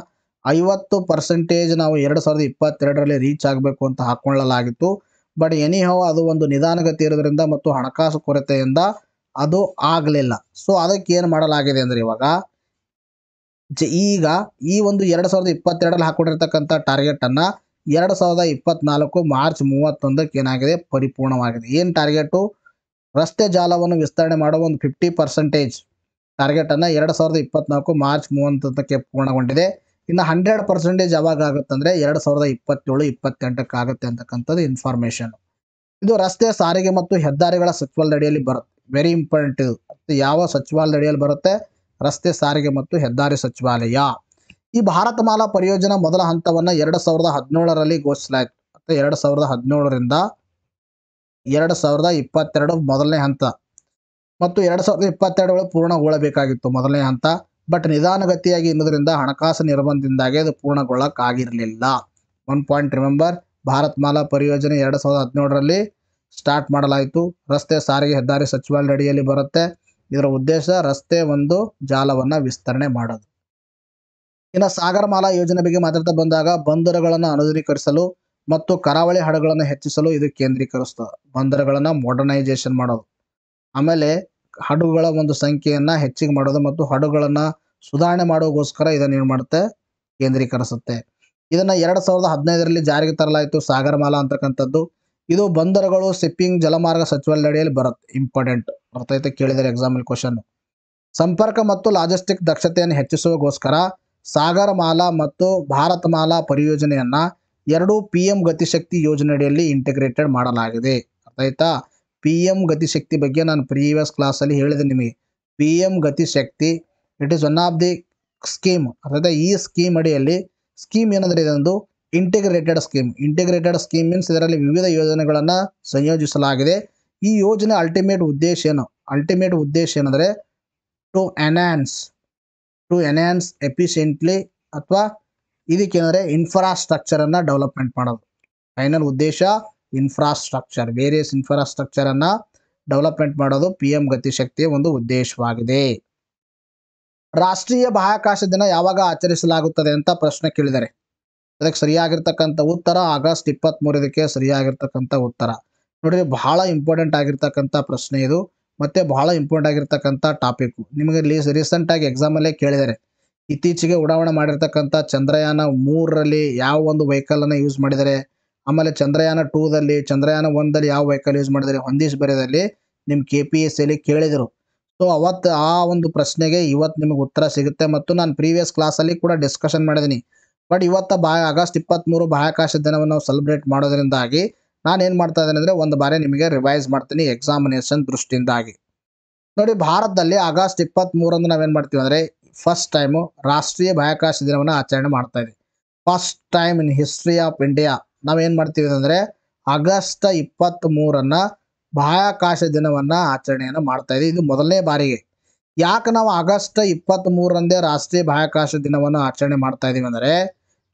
50% ನಾವು 2022ರಲ್ಲಿ ರೀಚ್ ಆಗಬೇಕು ಅಂತ ಹಾಕ್ಕೊಳ್ಳಲಾಗಿತ್ತು. ಬಟ್ ಎನಿಹೌ ಅದು ಒಂದು ನಿಧಾನಗತಿ ಇರೋದ್ರಿಂದ ಮತ್ತು ಹಣಕಾಸು ಕೊರತೆಯಿಂದ ಅದು ಆಗಲಿಲ್ಲ. ಸೊ ಅದಕ್ಕೆ ಏನು ಮಾಡಲಾಗಿದೆ ಅಂದರೆ ಇವಾಗ ಈಗ ಈ ಒಂದು 2022ರಲ್ಲಿ ಹಾಕೊಂಡಿರ್ತಕ್ಕಂಥ ಟಾರ್ಗೆಟನ್ನು 2024 ಮಾರ್ಚ್ 31ಕ್ಕೆ ಏನಾಗಿದೆ, ಪರಿಪೂರ್ಣವಾಗಿದೆ. ಏನು ಟಾರ್ಗೆಟು? ರಸ್ತೆ ಜಾಲವನ್ನು ವಿಸ್ತರಣೆ ಮಾಡುವ ಒಂದು 50% ಟಾರ್ಗೆಟನ್ನು 2024 ಮಾರ್ಚ್ 31ಕ್ಕೆ ಪೂರ್ಣಗೊಂಡಿದೆ. ಇನ್ನು 100% ಯಾವಾಗ ಆಗುತ್ತಂದರೆ 2027-28ಕ್ಕೆ ಆಗುತ್ತೆ ಅಂತಕ್ಕಂಥದ್ದು ಇನ್ಫಾರ್ಮೇಷನ್. ಇದು ರಸ್ತೆ ಸಾರಿಗೆ ಮತ್ತು ಹೆದ್ದಾರಿಗಳ ಸಚಿವಾಲಯದ ಅಡಿಯಲ್ಲಿ ಬರುತ್ತೆ. ವೆರಿ ಇಂಪಾರ್ಟೆಂಟ್ ಇದು. ಯಾವ ಸಚಿವಾಲಯದ ಅಡಿಯಲ್ಲಿ ಬರುತ್ತೆ? ರಸ್ತೆ ಸಾರಿಗೆ ಮತ್ತು ಹೆದ್ದಾರಿ ಸಚಿವಾಲಯ. ಈ ಭಾರತಮಾಲಾ ಪರಿಯೋಜನಾ ಮೊದಲ ಹಂತವನ್ನು 2017ರಲ್ಲಿ ಘೋಷಿಸಲಾಯಿತು. 2017ರಿಂದ 2022 ಮೊದಲನೇ ಹಂತ ಮತ್ತು 2022 ಪೂರ್ಣಗೊಳ್ಳಬೇಕಾಗಿತ್ತು ಮೊದಲನೇ ಹಂತ. ಬಟ್ ನಿಧಾನಗತಿಯಾಗಿ ಇರುವುದರಿಂದ ಹಣಕಾಸು ನಿರ್ಬಂಧದಿಂದಾಗಿ ಅದು ಪೂರ್ಣಗೊಳ್ಳಕ್ಕಾಗಿರಲಿಲ್ಲ. 1 ಪಾಯಿಂಟ್ ರಿಮೆಂಬರ್, ಭಾರತಮಾಲಾ ಪರಿಯೋಜನೆ 2017ರಲ್ಲಿ ಸ್ಟಾರ್ಟ್ ಮಾಡಲಾಯಿತು. ರಸ್ತೆ ಸಾರಿಗೆ ಹೆದ್ದಾರಿ ಸಚಿವಾಲಯದ ಅಡಿಯಲ್ಲಿ ಬರುತ್ತೆ. ಇದರ ಉದ್ದೇಶ ರಸ್ತೆ ಒಂದು ಜಾಲವನ್ನು ವಿಸ್ತರಣೆ ಮಾಡೋದು. ಇನ್ನು ಸಾಗರಮಾಲಾ ಯೋಜನೆ ಬಗ್ಗೆ ಮಾತಾಡ್ತಾ ಬಂದಾಗ ಬಂದರುಗಳನ್ನು ಆಧುನೀಕರಿಸಲು ಮತ್ತು ಕರಾವಳಿ ಹಡಗುಗಳನ್ನು ಹೆಚ್ಚಿಸಲು ಇದು ಕೇಂದ್ರೀಕರಿಸ್ತದೆ. ಬಂದರುಗಳನ್ನು ಮಾಡರ್ನೈಸೇಷನ್ ಮಾಡೋದು, ಆಮೇಲೆ ಹಡಗುಗಳ ಒಂದು ಸಂಖ್ಯೆಯನ್ನು ಹೆಚ್ಚಿಗೆ ಮಾಡೋದು ಮತ್ತು ಹಡಗುಗಳನ್ನು ಸುಧಾರಣೆ ಮಾಡೋಗೋಸ್ಕರ ಇದನ್ನು ಏನು ಮಾಡುತ್ತೆ, ಕೇಂದ್ರೀಕರಿಸುತ್ತೆ. ಇದನ್ನು 2015ರಲ್ಲಿ ಜಾರಿಗೆ ತರಲಾಯಿತು ಸಾಗರಮಾಲಾ ಅಂತಕ್ಕಂಥದ್ದು. ಇದು ಬಂದರುಗಳು ಶಿಪ್ಪಿಂಗ್ ಜಲಮಾರ್ಗ ಸಚಿವಾಲಯದ ಅಡಿಯಲ್ಲಿ ಬರುತ್ತೆ. ಇಂಪಾರ್ಟೆಂಟ್, ಅರ್ಥ ಆಯ್ತು, ಕೇಳಿದರೆ ಎಕ್ಸಾಮಲ್ಲಿ ಕ್ವಶನ್. ಸಂಪರ್ಕ ಮತ್ತು ಲಾಜಿಸ್ಟಿಕ್ ದಕ್ಷತೆಯನ್ನು ಹೆಚ್ಚಿಸುವಗೋಸ್ಕರ ಸಾಗರಮಾಲಾ ಮತ್ತು ಭಾರತಮಾಲಾ ಪರಿಯೋಜನೆಯನ್ನು 2 PM ಗತಿಶಕ್ತಿ ಯೋಜನೆ ಅಡಿಯಲ್ಲಿ ಇಂಟಿಗ್ರೇಟೆಡ್ ಮಾಡಲಾಗಿದೆ. ಅರ್ಥ ಆಯ್ತಾ? PM ಗತಿಶಕ್ತಿ ಬಗ್ಗೆ ನಾನು ಪ್ರೀವಿಯಸ್ ಕ್ಲಾಸಲ್ಲಿ ಹೇಳಿದೆ ನಿಮಗೆ. PM Gatishakti it is one of the scheme. ಅರ್ಥಾತ್ ಈ ಸ್ಕೀಮ್ ಅಡಿಯಲ್ಲಿ ಸ್ಕೀಮ್ ಏನಂದರೆ ಇದೊಂದು integrated scheme. Integrated scheme means ಇದರಲ್ಲಿ ವಿವಿಧ ಯೋಜನೆಗಳನ್ನು ಸಂಯೋಜಿಸಲಾಗಿದೆ. ಈ ಯೋಜನೆ ಅಲ್ಟಿಮೇಟ್ ಉದ್ದೇಶ ಏನು? ಅಲ್ಟಿಮೇಟ್ ಉದ್ದೇಶ ಏನಂದರೆ ಟು ಎನ್ಹ್ಯಾನ್ಸ್ ಎಫಿಷಿಯೆಂಟ್ಲಿ, ಅಥವಾ ಇದಕ್ಕೇನಂದರೆ ಇನ್ಫ್ರಾಸ್ಟ್ರಕ್ಚರನ್ನು ಡೆವಲಪ್ಮೆಂಟ್ ಮಾಡೋದು. ಫೈನಲ್ ಉದ್ದೇಶ ಇನ್ಫ್ರಾಸ್ಟ್ರಕ್ಚರ್, ವೇರಿಯಸ್ ಇನ್ಫ್ರಾಸ್ಟ್ರಕ್ಚರನ್ನು ಡೆವಲಪ್ಮೆಂಟ್ ಮಾಡೋದು PM ಗತಿಶಕ್ತಿಯ ಒಂದು ಉದ್ದೇಶವಾಗಿದೆ. ರಾಷ್ಟ್ರೀಯ ಬಾಹ್ಯಾಕಾಶ ದಿನ ಯಾವಾಗ ಆಚರಿಸಲಾಗುತ್ತದೆ ಅಂತ ಪ್ರಶ್ನೆ ಕೇಳಿದ್ದಾರೆ. ಅದಕ್ಕೆ ಸರಿಯಾಗಿರ್ತಕ್ಕಂಥ ಉತ್ತರ ಆಗಸ್ಟ್ 23. ಇದಕ್ಕೆ ಸರಿಯಾಗಿರ್ತಕ್ಕಂಥ ಉತ್ತರ ನೋಡಿರಿ, ಬಹಳ ಇಂಪಾರ್ಟೆಂಟ್ ಆಗಿರ್ತಕ್ಕಂಥ ಪ್ರಶ್ನೆ ಇದು, ಮತ್ತು ಬಹಳ ಇಂಪಾರ್ಟೆಂಟ್ ಆಗಿರ್ತಕ್ಕಂಥ ಟಾಪಿಕ್. ನಿಮಗೆ ರೀಸೆಂಟಾಗಿ ಎಕ್ಸಾಮಲ್ಲೇ ಕೇಳಿದ್ದಾರೆ. ಇತ್ತೀಚೆಗೆ ಉಡಾವಣೆ ಮಾಡಿರ್ತಕ್ಕಂಥ ಚಂದ್ರಯಾನ 3ರಲ್ಲಿ ಯಾವ ಒಂದು ವೆಹಿಕಲನ್ನು ಯೂಸ್ ಮಾಡಿದ್ದಾರೆ, ಆಮೇಲೆ ಚಂದ್ರಯಾನ 2ದಲ್ಲಿ, ಚಂದ್ರಯಾನ 1ದಲ್ಲಿ ಯಾವ ವೆಹಿಕಲ್ ಯೂಸ್ ಮಾಡಿದ್ದಾರೆ, ಹೊಂದಿಸಿ ಬರೆದಲ್ಲಿ ನಿಮ್ಮ KPSCಯಲ್ಲಿ ಕೇಳಿದರು. ಸೊ ಅವತ್ತು ಆ ಒಂದು ಪ್ರಶ್ನೆಗೆ ಇವತ್ತು ನಿಮಗೆ ಉತ್ತರ ಸಿಗುತ್ತೆ. ಮತ್ತು ನಾನು ಪ್ರೀವಿಯಸ್ ಕ್ಲಾಸಲ್ಲಿ ಕೂಡ ಡಿಸ್ಕಷನ್ ಮಾಡಿದ್ದೀನಿ. ಬಟ್ ಇವತ್ತು ಆಗಸ್ಟ್ 23 ಬಾಹ್ಯಾಕಾಶ ದಿನವನ್ನು ನಾವು ಸೆಲೆಬ್ರೇಟ್ ಮಾಡೋದ್ರಿಂದಾಗಿ ನಾನು ಏನು ಮಾಡ್ತಾ ಇದ್ದೇನೆ ಅಂದರೆ ಒಂದು ಬಾರಿ ನಿಮಗೆ ರಿವೈಸ್ ಮಾಡ್ತೀನಿ ಎಕ್ಸಾಮಿನೇಷನ್ ದೃಷ್ಟಿಯಿಂದಾಗಿ. ನೋಡಿ, ಭಾರತದಲ್ಲಿ ಆಗಸ್ಟ್ 23ರಂದು ನಾವೇನು ಮಾಡ್ತೀವಿ ಅಂದರೆ ಫಸ್ಟ್ ಟೈಮು ರಾಷ್ಟ್ರೀಯ ಬಾಹ್ಯಾಕಾಶ ದಿನವನ್ನು ಆಚರಣೆ ಮಾಡ್ತಾ ಇದ್ದೀವಿ. First time in history of India ನಾವೇನು ಮಾಡ್ತೀವಿ ಅಂದರೆ ಆಗಸ್ಟ್ 23 ಬಾಹ್ಯಾಕಾಶ ದಿನವನ್ನು ಆಚರಣೆಯನ್ನು ಮಾಡ್ತಾ ಇದ್ದೀವಿ. ಇದು ಮೊದಲನೇ ಬಾರಿಗೆ. ಯಾಕೆ ನಾವು ಆಗಸ್ಟ್ 23ರಂದೇ ರಾಷ್ಟ್ರೀಯ ಬಾಹ್ಯಾಕಾಶ ದಿನವನ್ನು ಆಚರಣೆ ಮಾಡ್ತಾ ಇದ್ದೀವಿ ಅಂದರೆ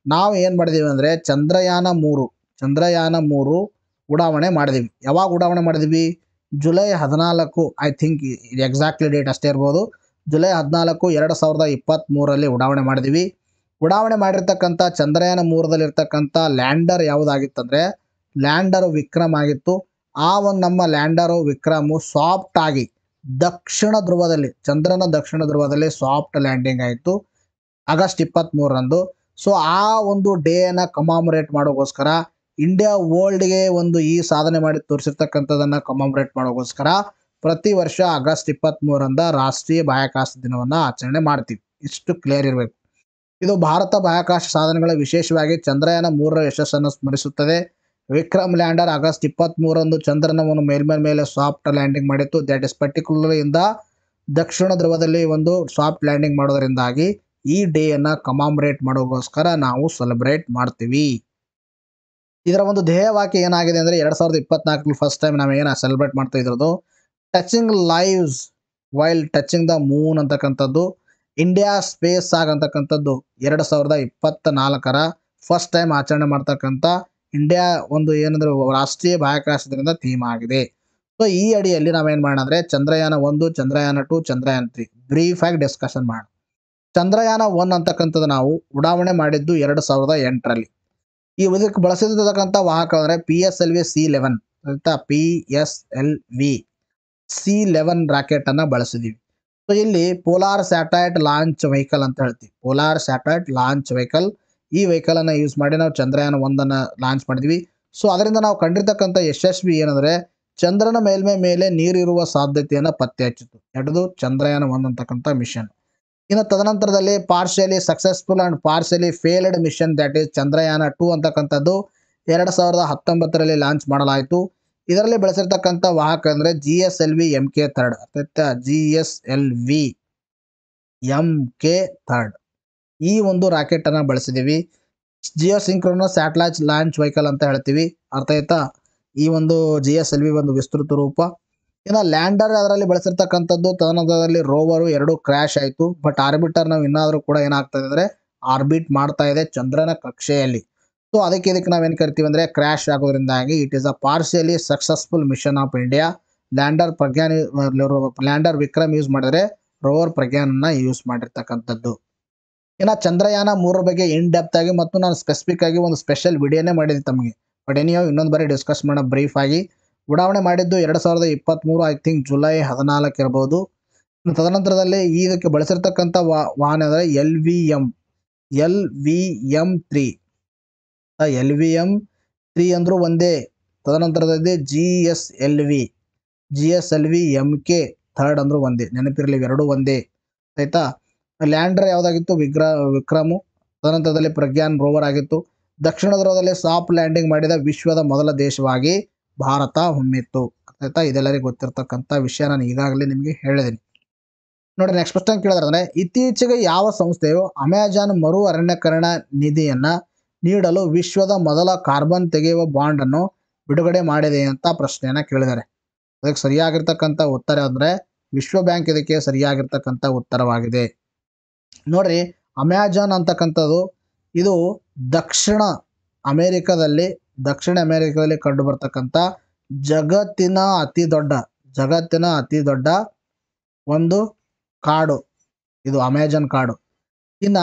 ನಾವು ಏನು ಮಾಡಿದ್ದೀವಿ ಅಂದರೆ ಚಂದ್ರಯಾನ 3 ಉಡಾವಣೆ ಮಾಡಿದ್ದೀವಿ. ಯಾವಾಗ ಉಡಾವಣೆ ಮಾಡಿದ್ದೀವಿ? July 14, I think exactly date ಅಷ್ಟೇ ಇರ್ಬೋದು. ಜುಲೈ 14, 2023ರಲ್ಲಿ ಉಡಾವಣೆ ಮಾಡಿದ್ದೀವಿ. ಉಡಾವಣೆ ಮಾಡಿರ್ತಕ್ಕಂಥ ಚಂದ್ರಯಾನ 3ದಲ್ಲಿರ್ತಕ್ಕಂಥ ಲ್ಯಾಂಡರ್ ಯಾವುದಾಗಿತ್ತಂದರೆ ಲ್ಯಾಂಡರ್ ವಿಕ್ರಮ್ ಆಗಿತ್ತು. ಆ ಒಂದು ನಮ್ಮ ಲ್ಯಾಂಡರು ವಿಕ್ರಮು ಸಾಫ್ಟ್ ಆಗಿ ದಕ್ಷಿಣ ಧ್ರುವದಲ್ಲಿ, ಚಂದ್ರನ ದಕ್ಷಿಣ ಧ್ರುವದಲ್ಲಿ ಸಾಫ್ಟ್ ಲ್ಯಾಂಡಿಂಗ್ ಆಯಿತು ಆಗಸ್ಟ್ 23ರಂದು. ಸೊ ಆ ಒಂದು ಡೇಯನ್ನು ಕಮಾಮರೇಟ್ ಮಾಡೋಗೋಸ್ಕರ ಇಂಡಿಯಾ ವರ್ಲ್ಡ್ಗೆ ಒಂದು ಈ ಸಾಧನೆ ಮಾಡಿ ತೋರಿಸಿರ್ತಕ್ಕಂಥದ್ದನ್ನು ಕಮಾಮರೇಟ್ ಮಾಡೋಗೋಸ್ಕರ ಪ್ರತಿ ವರ್ಷ ಆಗಸ್ಟ್ 23ರಂದು ರಾಷ್ಟ್ರೀಯ ಬಾಹ್ಯಾಕಾಶ ದಿನವನ್ನು ಆಚರಣೆ ಮಾಡ್ತೀವಿ. ಇಷ್ಟು ಕ್ಲಿಯರ್ ಇರಬೇಕು. ಇದು ಭಾರತ ಬಾಹ್ಯಾಕಾಶ ಸಾಧನೆಗಳ ವಿಶೇಷವಾಗಿ ಚಂದ್ರಯಾನ 3ರ ಯಶಸ್ಸನ್ನು ಸ್ಮರಿಸುತ್ತದೆ. ವಿಕ್ರಮ್ ಲ್ಯಾಂಡರ್ ಆಗಸ್ಟ್ 23ರಂದು ಚಂದ್ರನ ಒಂದು ಮೇಲ್ಮೈ ಮೇಲೆ ಸಾಫ್ಟ್ ಲ್ಯಾಂಡಿಂಗ್ ಮಾಡಿತ್ತು. ದ್ಯಾಟ್ ಇಸ್ ಪರ್ಟಿಕ್ಯುಲರ್ ಇಂದ ದಕ್ಷಿಣ ಧ್ರುವದಲ್ಲಿ ಒಂದು ಸಾಫ್ಟ್ ಲ್ಯಾಂಡಿಂಗ್ ಮಾಡೋದರಿಂದಾಗಿ ಈ ಡೇಯನ್ನು ಕಮಾಮರೇಟ್ ಮಾಡೋಗೋಸ್ಕರ ನಾವು ಸೆಲೆಬ್ರೇಟ್ ಮಾಡ್ತೀವಿ. ಇದರ ಒಂದು ಧ್ಯೇಯವಾಕ್ಯ ಏನಾಗಿದೆ ಅಂದರೆ 2024 ಫಸ್ಟ್ ಟೈಮ್ ನಾವೇನು ಸೆಲೆಬ್ರೇಟ್ ಮಾಡ್ತಾ ಇದ್ರದ್ದು touching lives while touching the Moon ಅಂತಕ್ಕಂಥದ್ದು. ಇಂಡಿಯಾ ಸ್ಪೇಸ್ ಆಗಂತಕ್ಕಂಥದ್ದು 2024 ಫಸ್ಟ್ ಟೈಮ್ ಆಚರಣೆ ಮಾಡ್ತಕ್ಕಂಥ ಇಂಡಿಯಾ ಒಂದು ಏನಂದ್ರೆ ರಾಷ್ಟ್ರೀಯ ಬಾಹ್ಯಾಕಾಶ ದಿನದ ಥೀಮ್ ಆಗಿದೆ. ಸೊ ಈ ಅಡಿಯಲ್ಲಿ ನಾವೇನ್ ಮಾಡೋಣ ಅಂದ್ರೆ ಚಂದ್ರಯಾನ 1, ಚಂದ್ರಯಾನ 2, ಚಂದ್ರಯಾನ 3 ಬ್ರೀಫ್ ಆಗಿ ಡಿಸ್ಕಷನ್ ಮಾಡೋಣ. ಚಂದ್ರಯಾನ 1 ಅಂತಕ್ಕಂಥದ್ದು ನಾವು ಉಡಾವಣೆ ಮಾಡಿದ್ದು 2008ರಲ್ಲಿ. ಇದಕ್ಕೆ ಬಳಸಿರ್ತಕ್ಕಂಥ ವಾಹಕ ಅಂದ್ರೆ PSLV C11 ಅಂತ PSLV C11 ರಾಕೆಟ್ ಅನ್ನ ಬಳಸಿದೀವಿ. ಸೊ ಇಲ್ಲಿ ಪೋಲಾರ್ ಸ್ಯಾಟಲೈಟ್ ಲಾಂಚ್ ವೆಹಿಕಲ್ ಅಂತ ಹೇಳ್ತೀವಿ. ಪೋಲಾರ್ ಸ್ಯಾಟಲೈಟ್ ಲಾಂಚ್ ವೆಹಿಕಲ್, ಈ ವೆಹಿಕಲ್ ಅನ್ನ ಯೂಸ್ ಮಾಡಿ ನಾವು ಚಂದ್ರಯಾನ 1 ಲಾಂಚ್ ಮಾಡಿದ್ವಿ. ಸೊ ಅದರಿಂದ ನಾವು ಕಂಡಿರ್ತಕ್ಕಂಥ ಯಶಸ್ವಿ ಏನಂದ್ರೆ ಚಂದ್ರನ ಮೇಲ್ಮೈ ಮೇಲೆ ನೀರಿರುವ ಸಾಧ್ಯತೆಯನ್ನ ಪತ್ತೆ ಹಚ್ಚಿತು. ಎರಡದು ಚಂದ್ರಯಾನ 1 ಅಂತಕ್ಕಂಥ ಮಿಷನ್. ಇನ್ನು ತದನಂತರದಲ್ಲಿ partially successful and partially failed mission that is Chandrayaan 2 ಅಂತಕ್ಕಂಥದ್ದು 2019ರಲ್ಲಿ ಲಾಂಚ್ ಮಾಡಲಾಯಿತು. ಇದರಲ್ಲಿ ಬಳಸಿರ್ತಕ್ಕಂಥ ವಾಹಕ ಅಂದ್ರೆ GSLV MK3 ಅರ್ಥಾತ್ GSLV MK3 ಈ ಒಂದು ರಾಕೆಟ್ ಅನ್ನ ಬಳಸಿದೀವಿ. ಜಿಯೋಸಿಂಕ್ರೋನಸ್ ಸ್ಯಾಟಲೈಟ್ ಲಾಂಚ್ ವೆಹಿಕಲ್ ಅಂತ ಹೇಳ್ತೀವಿ. ಅರ್ಥ ಆಯ್ತಾ? ಈ ಒಂದು GSLV ಒಂದು ವಿಸ್ತೃತ ರೂಪ. ಇನ್ನು ಲ್ಯಾಂಡರ್ ಅದರಲ್ಲಿ ಬಳಸಿರ್ತಕ್ಕಂಥದ್ದು, ತದನಂತರದಲ್ಲಿ ರೋವರು 2 ಕ್ರ್ಯಾಶ್ ಆಯಿತು. ಬಟ್ ಆರ್ಬಿಟರ್ ನಾವು ಇನ್ನಾದರೂ ಕೂಡ ಏನಾಗ್ತದೆ ಅಂದ್ರೆ ಆರ್ಬಿಟ್ ಮಾಡ್ತಾ ಇದೆ ಚಂದ್ರನ ಕಕ್ಷೆಯಲ್ಲಿ. ಸೊ ಇದಕ್ಕೆ ನಾವೇನು ಕರಿತೀವಿ ಅಂದ್ರೆ ಕ್ರ್ಯಾಶ್ ಆಗೋದ್ರಿಂದಾಗಿ it is a partially successful mission of India. Lander Vikram use ಮಾಡಿದ್ರೆ ರೋವರ್ ಪ್ರಜ್ಞಾನ ಯೂಸ್ ಮಾಡಿರ್ತಕ್ಕಂಥದ್ದು. ಇನ್ನು ಚಂದ್ರಯಾನ 3 ಬಗ್ಗೆ ಇನ್ ಡೆಪ್ತ್ ಆಗಿ ಮತ್ತು ನಾನು ಸ್ಪೆಸಿಫಿಕ್ ಆಗಿ ಒಂದು ಸ್ಪೆಷಲ್ ವಿಡಿಯೋನೇ ಮಾಡಿದ್ದೆ ತಮಗೆ. ಬಟ್ ಎನಿಯೋ ಇನ್ನೊಂದು ಬಾರಿ ಡಿಸ್ಕಸ್ ಮಾಡೋಣ ಬ್ರೀಫ್ ಆಗಿ. ಉಡಾವಣೆ ಮಾಡಿದ್ದು 2023 ಐ ಥಿಂಕ್ ಜುಲೈ 14 ಇರಬಹುದು. ತದನಂತರದಲ್ಲಿ ಇದಕ್ಕೆ ಬಳಸಿರ್ತಕ್ಕಂಥ ವಾಹನ ಅಂದರೆ LVM3 ಅಂದ್ರೂ ಒಂದೇ. ತದನಂತರದಲ್ಲಿ GSLV MK3 ಅಂದ್ರೂ ಒಂದೇ. ನೆನಪಿರಲಿ, ಇವೆರಡೂ ಒಂದೇ ಆಯ್ತಾ. ಲ್ಯಾಂಡರ್ ಯಾವುದಾಗಿತ್ತು? ವಿಕ್ರಮು. ತದನಂತರದಲ್ಲಿ ಪ್ರಜ್ಞಾನ್ ರೋವರ್ ಆಗಿತ್ತು. ದಕ್ಷಿಣ ಧ್ರುವದಲ್ಲಿ ಸಾಫ್ಟ್ ಲ್ಯಾಂಡಿಂಗ್ ಮಾಡಿದ ವಿಶ್ವದ ಮೊದಲ ದೇಶವಾಗಿ ಭಾರತ ಹೊಮ್ಮಿತ್ತು ಆಯ್ತಾ. ಇದೆಲ್ಲರಿಗೂ ಗೊತ್ತಿರ್ತಕ್ಕಂಥ ವಿಷಯ, ನಾನು ಈಗಾಗಲೇ ನಿಮಗೆ ಹೇಳಿದ್ದೀನಿ. ನೋಡಿ, ನೆಕ್ಸ್ಟ್ ಕ್ವಶ್ಚನ್ ಕೇಳಿದ್ರೆ ಇತ್ತೀಚೆಗೆ ಯಾವ ಸಂಸ್ಥೆಯು ಅಮೆಜಾನ್ ಮರು ಅರಣ್ಯೀಕರಣ ನಿಧಿಯನ್ನ ನೀಡಲು ವಿಶ್ವದ ಮೊದಲ ಕಾರ್ಬನ್ ತೆಗೆಯುವ ಬಾಂಡ್ ಅನ್ನು ಬಿಡುಗಡೆ ಮಾಡಿದೆ ಅಂತ ಪ್ರಶ್ನೆಯನ್ನ ಕೇಳಿದ್ದಾರೆ. ಅದಕ್ಕೆ ಸರಿಯಾಗಿರ್ತಕ್ಕಂಥ ಉತ್ತರ ಅಂದ್ರೆ ವಿಶ್ವ ಬ್ಯಾಂಕ್ ಇದಕ್ಕೆ ಸರಿಯಾಗಿರ್ತಕ್ಕಂಥ ಉತ್ತರವಾಗಿದೆ. ನೋಡ್ರಿ, ಅಮೆಜಾನ್ ಅಂತಕ್ಕಂಥದ್ದು ಇದು ದಕ್ಷಿಣ ಅಮೆರಿಕದಲ್ಲಿ ಕಂಡು ಬರ್ತಕ್ಕಂಥ ಜಗತ್ತಿನ ಅತಿ ದೊಡ್ಡ ಒಂದು ಕಾಡು ಇದು ಅಮೆಜಾನ್ ಕಾಡು. ಇನ್ನ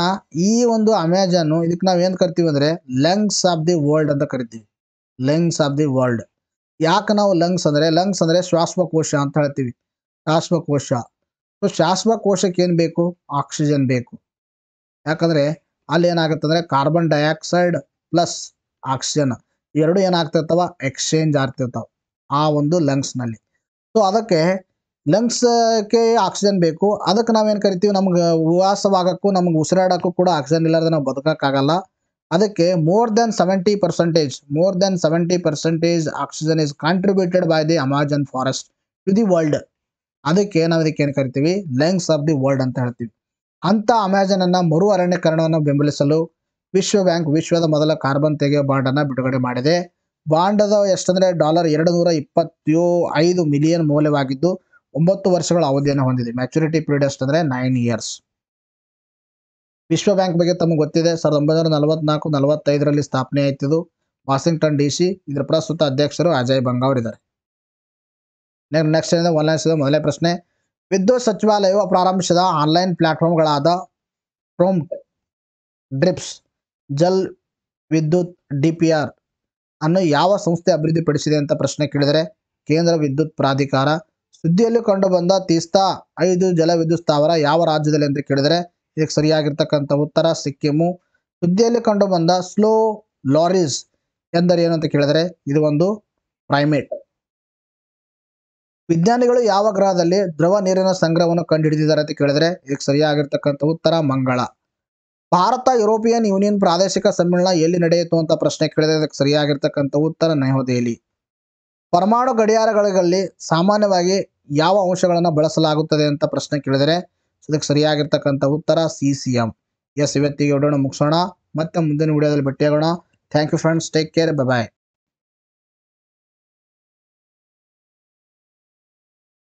ಈ ಒಂದು ಅಮೆಜಾನ್ ಇದಕ್ಕೆ ನಾವ್ ಏನ್ ಕರಿತೀವಿ ಅಂದ್ರೆ ಲಂಗ್ಸ್ ಆಫ್ ದಿ ವರ್ಲ್ಡ್ ಅಂತ ಕರಿತೀವಿ. Lungs of the world. ಯಾಕೆ ನಾವು ಲಂಗ್ಸ್ ಅಂದ್ರೆ ಶ್ವಾಸಕೋಶ ಅಂತ ಹೇಳ್ತೀವಿ. ಶ್ವಾಸಕೋಶ. ಸೊ ಶ್ವಾಸಕೋಶಕ್ಕೆ ಏನ್ ಬೇಕು? ಆಕ್ಸಿಜನ್ ಬೇಕು. ಯಾಕಂದ್ರೆ ಅಲ್ಲಿ ಏನಾಗುತ್ತೆ ಅಂದ್ರೆ ಕಾರ್ಬನ್ ಡೈಆಕ್ಸೈಡ್ ಪ್ಲಸ್ ಆಕ್ಸಿಜನ್ ಎರಡು ಏನಾಗ್ತಿರ್ತಾವ? ಎಕ್ಸ್ಚೇಂಜ್ ಆಗ್ತಿರ್ತಾವ ಆ ಒಂದು ಲಂಗ್ಸ್ ನಲ್ಲಿ. ಸೊ ಅದಕ್ಕೆ ಲಂಗ್ಸ್ಗೆ ಆಕ್ಸಿಜನ್ ಬೇಕು. ಅದಕ್ಕೆ ನಾವೇನು ಕರಿತೀವಿ, ನಮ್ಗೆ ಉವಾಸವಾಗಕ್ಕೂ ನಮ್ಗೆ ಉಸಿರಾಡಕ್ಕೂ ಕೂಡ ಆಕ್ಸಿಜನ್ ಇಲ್ಲಾರ್ದೆ ನಾವು ಬದುಕಕ್ಕಾಗಲ್ಲ. ಅದಕ್ಕೆ more than 70% oxygen is contributed by the Amazon forest to the world. ಅದಕ್ಕೆ ನಾವು ಇದಕ್ಕೆ ಏನು ಕರಿತೀವಿ? ಲಂಗ್ಸ್ ಆಫ್ ದಿ ವರ್ಲ್ಡ್ ಅಂತ ಹೇಳ್ತೀವಿ. ಅಂತ ಅಮೆಜಾನ್ ಅನ್ನ ಮರು ಅರಣ್ಯೀಕರಣವನ್ನು ಬೆಂಬಲಿಸಲು ವಿಶ್ವ ಬ್ಯಾಂಕ್ ವಿಶ್ವದ ಮೊದಲ ಕಾರ್ಬನ್ ತೆಗೆಯುವ ಬಾಂಡ್ ಅನ್ನ ಬಿಡುಗಡೆ ಮಾಡಿದೆ. ಬಾಂಡ್ ಎಷ್ಟಂದ್ರೆ $225 ಮಿಲಿಯನ್ ಮೌಲ್ಯವಾಗಿದ್ದು 9 ವರ್ಷಗಳ ಅವಧಿಯನ್ನು ಹೊಂದಿದೆ. ಮ್ಯಾಚುರಿಟಿ ಪೀರಿಯಡ್ ಎಷ್ಟಂದ್ರೆ 9 years. ವಿಶ್ವ ಬ್ಯಾಂಕ್ ಬಗ್ಗೆ ತಮಗೆ ಗೊತ್ತಿದೆ, 1944-45ರಲ್ಲಿ ಸ್ಥಾಪನೆ ಆಯ್ತಿದ್ದು. Washington DC. ಇದರ ಪ್ರಸ್ತುತ ಅಧ್ಯಕ್ಷರು ಅಜಯ್ ಬಂಗಾ ಅವರಿದ್ದಾರೆ. ನೆಕ್ಸ್ಟ್ ಮೊದಲನೇ ಪ್ರಶ್ನೆ, ವಿದ್ಯುತ್ ಸಚಿವಾಲಯವು ಪ್ರಾರಂಭಿಸಿದ ಆನ್ಲೈನ್ ಪ್ಲಾಟ್ಫಾರ್ಮ್ಗಳಾದ ಪ್ರೊಂಪ್ಟ್, ಡ್ರಿಪ್ಸ್, ಜಲ್ ವಿದ್ಯುತ್ DPR ಅನ್ನು ಯಾವ ಸಂಸ್ಥೆ ಅಭಿವೃದ್ಧಿಪಡಿಸಿದೆ ಅಂತ ಪ್ರಶ್ನೆ ಕೇಳಿದರೆ ಕೇಂದ್ರ ವಿದ್ಯುತ್ ಪ್ರಾಧಿಕಾರ. ಸುದ್ದಿಯಲ್ಲಿ ಕಂಡು ಬಂದ ತೀಸ್ತಾ 5 ಜಲ ವಿದ್ಯುತ್ ಸ್ಥಾವರ ಯಾವ ರಾಜ್ಯದಲ್ಲಿ ಅಂತ ಕೇಳಿದರೆ ಇದಕ್ಕೆ ಸರಿಯಾಗಿರ್ತಕ್ಕಂಥ ಉತ್ತರ ಸಿಕ್ಕಿಮು. ಸುದ್ದಿಯಲ್ಲಿ ಕಂಡು ಬಂದ ಸ್ಲೋ ಲಾರೀಸ್ ಎಂದರೆ ಏನು ಅಂತ ಕೇಳಿದರೆ ಇದು ಒಂದು ಪ್ರೈಮೇಟ್. ವಿಜ್ಞಾನಿಗಳು ಯಾವ ಗ್ರಹದಲ್ಲಿ ದ್ರವ ನೀರಿನ ಸಂಗ್ರಹವನ್ನು ಕಂಡುಹಿಡಿದಿದ್ದಾರೆ ಅಂತ ಕೇಳಿದರೆ ಇದಕ್ಕೆ ಸರಿಯಾಗಿರ್ತಕ್ಕಂಥ ಉತ್ತರ ಮಂಗಳ. ಭಾರತ ಯುರೋಪಿಯನ್ ಯೂನಿಯನ್ ಪ್ರಾದೇಶಿಕ ಸಮ್ಮೇಳನ ಎಲ್ಲಿ ನಡೆಯಿತು ಅಂತ ಪ್ರಶ್ನೆ ಕೇಳಿದರೆ ಇದಕ್ಕೆ ಸರಿಯಾಗಿರ್ತಕ್ಕಂಥ ಉತ್ತರ ನವದೆಹಲಿ. ಪರಮಾಣು ಗಡಿಯಾರಗಳಲ್ಲಿ ಸಾಮಾನ್ಯವಾಗಿ ಯಾವ ಅಂಶಗಳನ್ನು ಬಳಸಲಾಗುತ್ತದೆ ಅಂತ ಪ್ರಶ್ನೆ ಕೇಳಿದರೆ ಇದಕ್ಕೆ ಸರಿಯಾಗಿರ್ತಕ್ಕಂಥ ಉತ್ತರ cesium. ಇವತ್ತಿಗೆ ವಿಡಿಯೋನ ಮುಗಿಸೋಣ. ಮತ್ತೆ ಮುಂದಿನ ವಿಡಿಯೋದಲ್ಲಿ ಭೇಟಿಯಾಗೋಣ. Thank you friends, take care, bye bye.